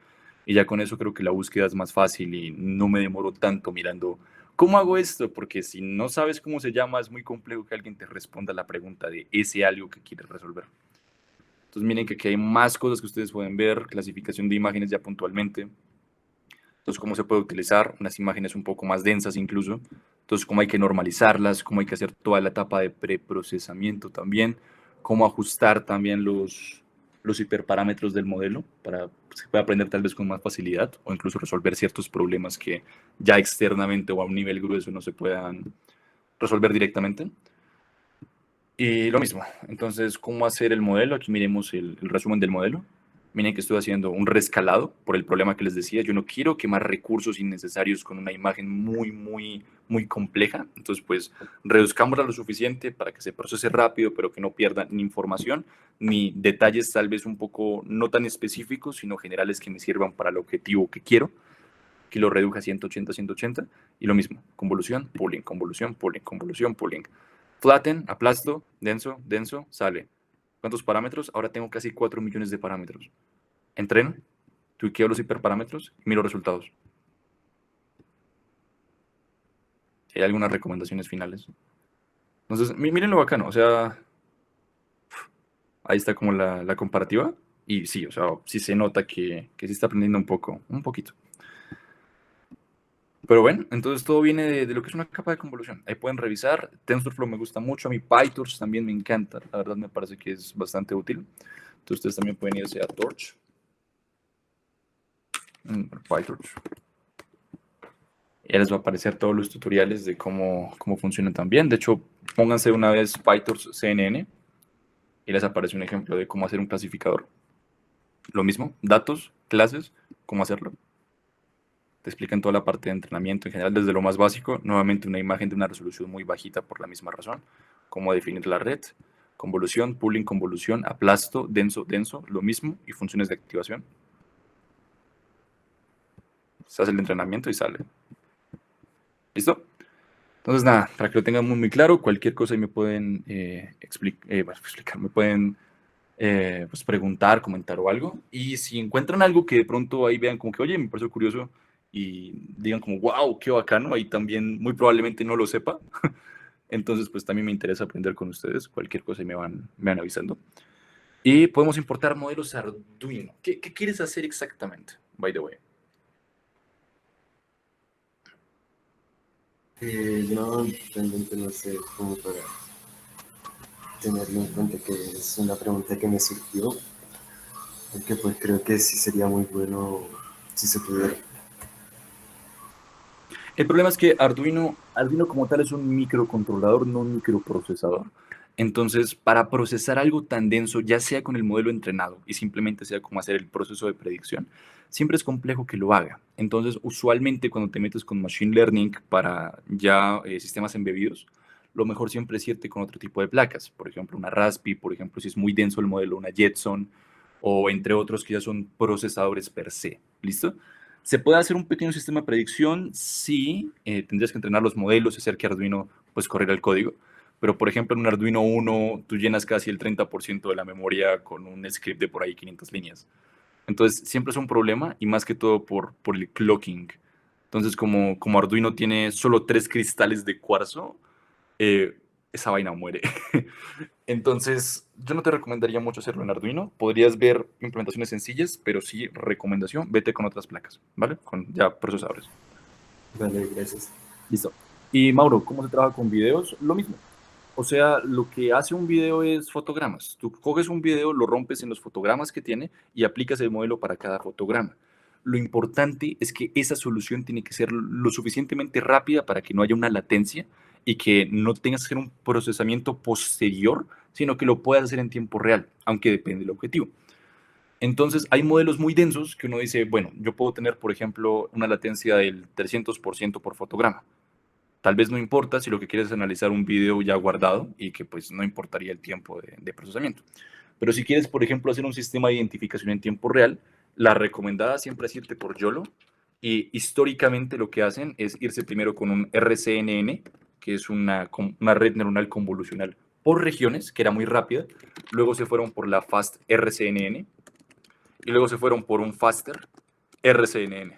S1: y ya con eso creo que la búsqueda es más fácil y no me demoro tanto mirando cómo hago esto, porque si no sabes cómo se llama, es muy complejo que alguien te responda la pregunta de ese algo que quieres resolver. Entonces miren que aquí hay más cosas que ustedes pueden ver, clasificación de imágenes ya puntualmente. Entonces, cómo se puede utilizar unas imágenes un poco más densas incluso. Entonces, cómo hay que normalizarlas, cómo hay que hacer toda la etapa de preprocesamiento también, cómo ajustar también los hiperparámetros del modelo para que se pueda aprender tal vez con más facilidad o incluso resolver ciertos problemas que ya externamente o a un nivel grueso no se puedan resolver directamente. Y lo mismo, entonces, ¿cómo hacer el modelo? Aquí miremos el resumen del modelo. Miren que estoy haciendo un rescalado por el problema que les decía. Yo no quiero quemar recursos innecesarios con una imagen muy compleja. Entonces, pues, reduzcámosla lo suficiente para que se procese rápido, pero que no pierda ni información, ni detalles tal vez un poco no tan específicos, sino generales que me sirvan para el objetivo que quiero. Aquí lo reduje a 180, 180. Y lo mismo, convolución, pooling, convolución, pooling, convolución, pooling. Flatten, aplasto, denso, denso, sale. ¿Cuántos parámetros? Ahora tengo casi 4 millones de parámetros. Entreno, tuiqueo los hiperparámetros y miro resultados. ¿Hay algunas recomendaciones finales? Entonces, miren lo bacano, o sea, ahí está como la comparativa. Y sí, o sea, sí se nota que se está aprendiendo un poquito. Pero bueno, entonces todo viene de lo que es una capa de convolución. Ahí pueden revisar. TensorFlow me gusta mucho. A mí PyTorch también me encanta. La verdad me parece que es bastante útil. Entonces ustedes también pueden irse a Torch. PyTorch. Ya les va a aparecer todos los tutoriales de cómo funcionan también. De hecho, pónganse una vez PyTorch CNN y les aparece un ejemplo de cómo hacer un clasificador. Lo mismo, datos, clases, cómo hacerlo. Te explican toda la parte de entrenamiento en general, desde lo más básico, nuevamente una imagen de una resolución muy bajita por la misma razón, cómo definir la red, convolución, pooling, convolución, aplasto, denso, denso, lo mismo, y funciones de activación. Se hace el entrenamiento y sale. ¿Listo? Entonces, nada, para que lo tengan muy claro, cualquier cosa ahí me pueden explicar, me pueden pues preguntar, comentar o algo. Y si encuentran algo que de pronto ahí vean como que, oye, me pareció curioso y digan como, wow, qué bacano, ahí también muy probablemente no lo sepa. Entonces, pues también me interesa aprender con ustedes. Cualquier cosa ahí me van avisando. Y podemos importar modelos Arduino. ¿Qué quieres hacer exactamente, by the way?
S2: No, realmente no sé cómo para tenerlo en cuenta, que es una pregunta que me surgió, porque pues creo que sí sería muy bueno si se pudiera.
S1: El problema es que Arduino como tal es un microcontrolador, no un microprocesador. Entonces, para procesar algo tan denso, ya sea con el modelo entrenado y simplemente sea como hacer el proceso de predicción, siempre es complejo que lo haga. Entonces, usualmente cuando te metes con Machine Learning para ya sistemas embebidos, lo mejor siempre es irte con otro tipo de placas. Por ejemplo, una Raspi, por ejemplo, si es muy denso el modelo, una Jetson, o entre otros que ya son procesadores per se. ¿Listo? ¿Se puede hacer un pequeño sistema de predicción? Sí, tendrías que entrenar los modelos y hacer que Arduino pues corriera el código. Pero, por ejemplo, en un Arduino 1 tú llenas casi el 30% de la memoria con un script de por ahí 500 líneas. Entonces, siempre es un problema y más que todo por el clocking. Entonces, como Arduino tiene solo 3 cristales de cuarzo, esa vaina muere. Entonces, yo no te recomendaría mucho hacerlo en Arduino. Podrías ver implementaciones sencillas, pero sí, recomendación, vete con otras placas, ¿vale? Con ya procesadores.
S2: Vale, gracias.
S1: Listo. Y Mauro, ¿cómo se trabaja con videos? Lo mismo. O sea, lo que hace un video es fotogramas. Tú coges un video, lo rompes en los fotogramas que tiene y aplicas el modelo para cada fotograma. Lo importante es que esa solución tiene que ser lo suficientemente rápida para que no haya una latencia y que no tengas que hacer un procesamiento posterior, sino que lo puedas hacer en tiempo real, aunque depende del objetivo. Entonces, hay modelos muy densos que uno dice, bueno, yo puedo tener, por ejemplo, una latencia del 300% por fotograma. Tal vez no importa si lo que quieres es analizar un video ya guardado y que pues no importaría el tiempo de procesamiento. Pero si quieres, por ejemplo, hacer un sistema de identificación en tiempo real, la recomendada siempre es irte por YOLO. Y históricamente lo que hacen es irse primero con un RCNN, que es una red neuronal convolucional por regiones, que era muy rápida. Luego se fueron por la Fast RCNN y luego se fueron por un Faster RCNN.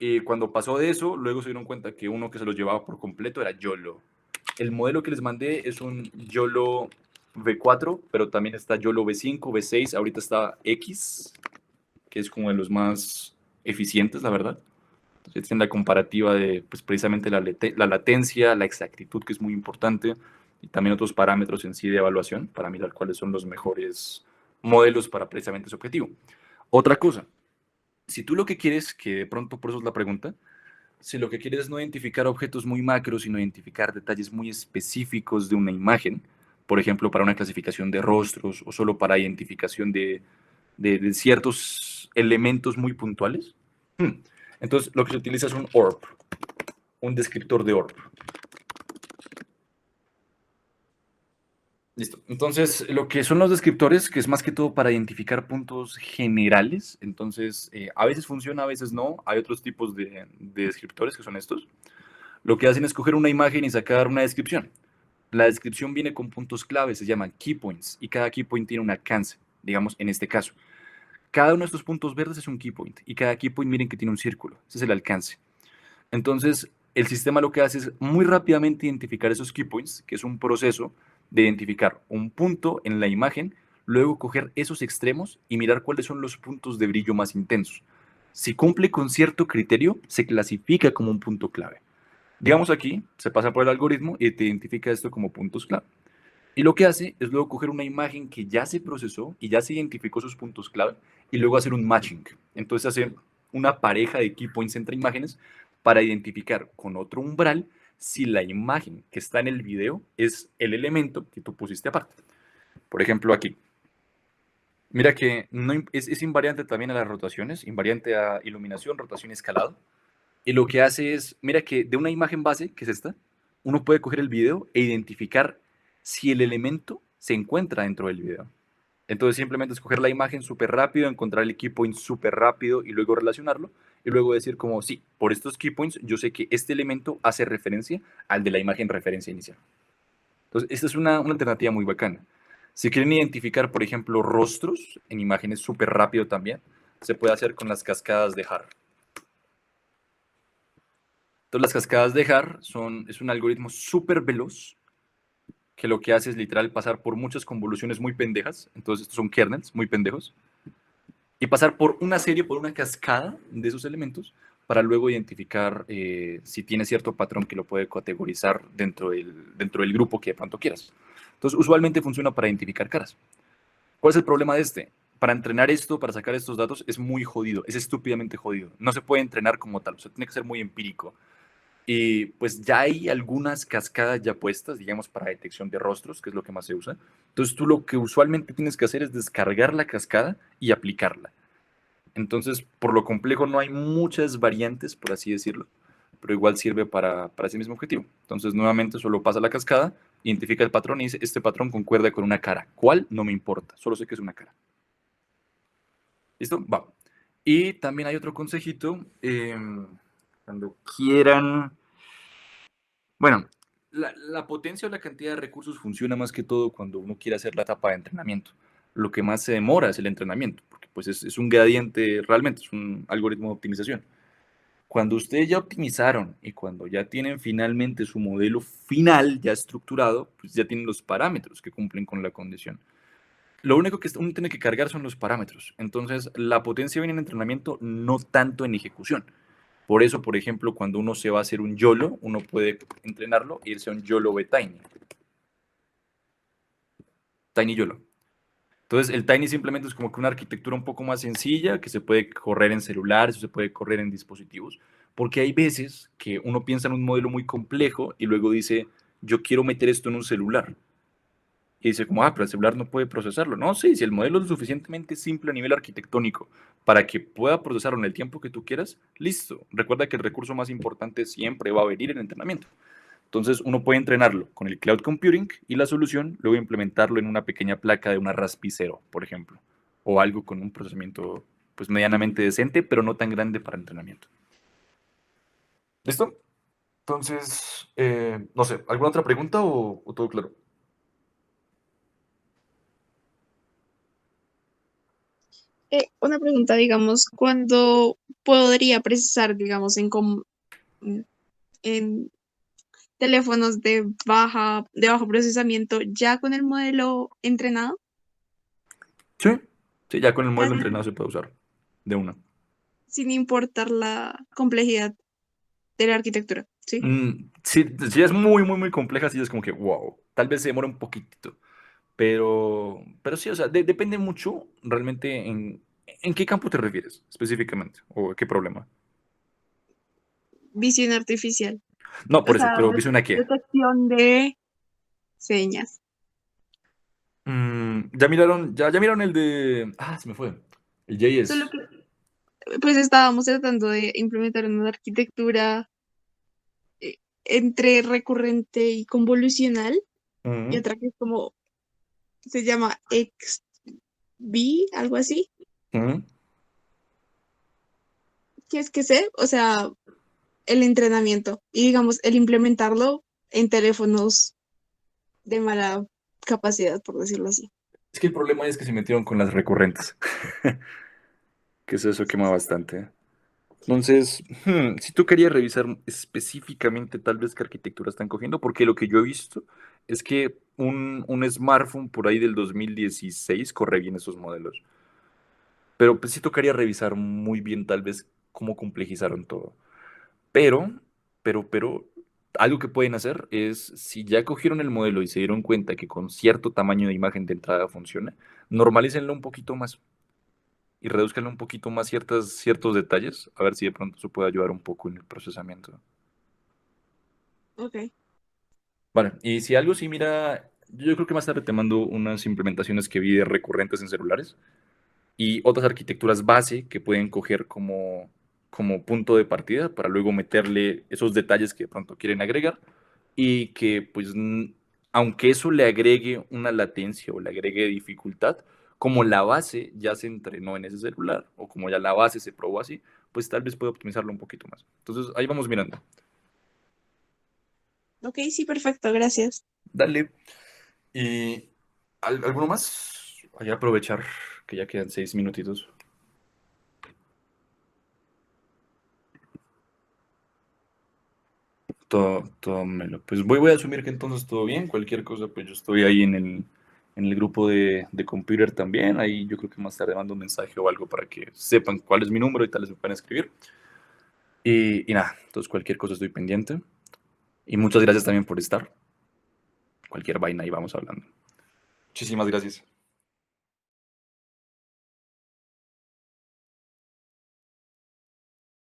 S1: Y cuando pasó de eso, luego se dieron cuenta que uno que se los llevaba por completo era YOLO. El modelo que les mandé es un YOLO V4, pero también está YOLO V5, V6, ahorita está X, que es como de los más eficientes, la verdad. Entonces tienen la comparativa de pues, precisamente la latencia, la exactitud, que es muy importante, y también otros parámetros en sí de evaluación para mirar cuáles son los mejores modelos para precisamente ese objetivo. Otra cosa, si tú lo que quieres, que de pronto por eso es la pregunta, si lo que quieres es no identificar objetos muy macros, sino identificar detalles muy específicos de una imagen, por ejemplo, para una clasificación de rostros o solo para identificación de ciertos elementos muy puntuales. Entonces, lo que se utiliza es un ORP, un descriptor de ORP. Listo. Entonces, lo que son los descriptores, que es más que todo para identificar puntos generales, entonces, a veces funciona, a veces no. Hay otros tipos de descriptores que son estos. Lo que hacen es coger una imagen y sacar una descripción. La descripción viene con puntos clave, se llaman key points, y cada key point tiene un alcance, digamos, en este caso. Cada uno de estos puntos verdes es un key point, y cada key point miren que tiene un círculo, ese es el alcance. Entonces, el sistema lo que hace es muy rápidamente identificar esos key points, que es un proceso de identificar un punto en la imagen, luego coger esos extremos y mirar cuáles son los puntos de brillo más intensos. Si cumple con cierto criterio, se clasifica como un punto clave. Digamos aquí, se pasa por el algoritmo y te identifica esto como puntos clave. Y lo que hace es luego coger una imagen que ya se procesó y ya se identificó sus puntos clave y luego hacer un matching. Entonces hace una pareja de key points entre imágenes para identificar con otro umbral si la imagen que está en el video es el elemento que tú pusiste aparte. Por ejemplo, aquí. Mira que no, es invariante también a las rotaciones, invariante a iluminación, rotación y escalado. Y lo que hace es, mira que de una imagen base, que es esta, uno puede coger el video e identificar si el elemento se encuentra dentro del video. Entonces simplemente escoger la imagen súper rápido, encontrar el key point súper rápido y luego relacionarlo y luego decir como, sí, por estos key points yo sé que este elemento hace referencia al de la imagen referencia inicial. Entonces esta es una alternativa muy bacana. Si quieren identificar, por ejemplo, rostros en imágenes súper rápido también, se puede hacer con las cascadas de Haar. Entonces las cascadas de Haar es un algoritmo súper veloz que lo que hace es literal pasar por muchas convoluciones muy pendejas. Entonces estos son kernels muy pendejos. Y pasar por una serie, por una cascada de esos elementos para luego identificar si tiene cierto patrón que lo puede categorizar dentro del grupo que de pronto quieras. Entonces usualmente funciona para identificar caras. ¿Cuál es el problema de este? Para entrenar esto, para sacar estos datos, es muy jodido, es estúpidamente jodido. No se puede entrenar como tal, o sea, tiene que ser muy empírico. Y pues ya hay algunas cascadas ya puestas, digamos, para detección de rostros, que es lo que más se usa. Entonces tú lo que usualmente tienes que hacer es descargar la cascada y aplicarla. Entonces, por lo complejo no hay muchas variantes, por así decirlo, pero igual sirve para ese mismo objetivo. Entonces, nuevamente, solo pasa la cascada, identifica el patrón y dice, este patrón concuerda con una cara. ¿Cuál? No me importa, solo sé que es una cara. ¿Listo? Va. Y también hay otro consejito. Cuando quieran... Bueno, la potencia o la cantidad de recursos funciona más que todo cuando uno quiere hacer la etapa de entrenamiento. Lo que más se demora es el entrenamiento, porque pues es un gradiente, realmente es un algoritmo de optimización. Cuando ustedes ya optimizaron y cuando ya tienen finalmente su modelo final ya estructurado, pues ya tienen los parámetros que cumplen con la condición. Lo único que uno tiene que cargar son los parámetros. Entonces, la potencia viene en entrenamiento, no tanto en ejecución. Por eso, por ejemplo, cuando uno se va a hacer un YOLO, uno puede entrenarlo e irse a un YOLO de Tiny. Tiny YOLO. Entonces, el Tiny simplemente es como que una arquitectura un poco más sencilla, que se puede correr en celulares, o se puede correr en dispositivos, porque hay veces que uno piensa en un modelo muy complejo y luego dice, yo quiero meter esto en un celular. Y dice como, pero el celular no puede procesarlo. No, sí, si el modelo es lo suficientemente simple a nivel arquitectónico para que pueda procesarlo en el tiempo que tú quieras, listo. Recuerda que el recurso más importante siempre va a venir en el entrenamiento. Entonces uno puede entrenarlo con el cloud computing y la solución, luego implementarlo en una pequeña placa de una Raspi 0, por ejemplo, o algo con un procesamiento pues medianamente decente, pero no tan grande para entrenamiento. ¿Listo? Entonces, no sé, ¿alguna otra pregunta o todo claro?
S3: Una pregunta, digamos, ¿cuándo podría precisar, digamos, en teléfonos de bajo procesamiento ya con el modelo entrenado?
S1: Sí, sí, ya con el modelo
S3: Ah,
S1: entrenado se puede usar de una.
S3: sin importar la complejidad de la arquitectura, ¿sí?
S1: Sí, sí, es muy, muy, muy compleja, sí, es como que, wow, tal vez se demora un poquitito, pero sí, o sea, depende mucho realmente en qué campo te refieres específicamente o qué problema.
S3: Visión artificial.
S1: No,
S3: O
S1: por eso,
S3: sea,
S1: pero ¿viste una qué?
S3: detección de señas.
S1: Ya miraron el de. Ah, se me fue. El JS.
S3: Solo que pues estábamos tratando de implementar una arquitectura eh, entre recurrente y convolucional y
S1: Ujú,
S3: otra que es como se llama XV, algo así.
S1: ujú.
S3: ¿Qué es que sé? O sea, el entrenamiento y digamos el implementarlo en teléfonos de mala capacidad, por decirlo así.
S1: Es que el problema es que se metieron con las recurrentes. Que eso quema bastante. Entonces, si tú querías revisar específicamente tal vez qué arquitectura están cogiendo, porque lo que yo he visto es que un smartphone por ahí del 2016 corre bien esos modelos. Pero pues sí tocaría revisar muy bien tal vez cómo complejizaron todo. Pero, pero, algo que pueden hacer es, si ya cogieron el modelo y se dieron cuenta que con cierto tamaño de imagen de entrada funciona, normalícenlo un poquito más y reduzcanle un poquito más ciertos detalles, a ver si de pronto eso puede ayudar un poco en el procesamiento.
S3: Ok,
S1: Vale, y si algo sí, mira, yo creo que más tarde te mando unas implementaciones que vi de recurrentes en celulares y otras arquitecturas base que pueden coger como punto de partida para luego meterle esos detalles que de pronto quieren agregar y que pues aunque eso le agregue una latencia o le agregue dificultad, como la base ya se entrenó en ese celular o como ya la base se probó así, pues tal vez pueda optimizarlo un poquito más. Entonces ahí vamos mirando.
S3: ok, sí, perfecto, gracias.
S1: Dale. ¿Y alguno más? Voy a aprovechar que ya quedan 6 minutitos. Todo melo. Pues voy a asumir que entonces todo bien. Cualquier cosa, pues yo estoy ahí en el grupo de computer también. Ahí yo creo que más tarde mando un mensaje o algo para que sepan cuál es mi número y tal vez me puedan escribir. Y nada, entonces cualquier cosa estoy pendiente. Y muchas gracias también por estar. Cualquier vaina ahí vamos hablando. Muchísimas gracias.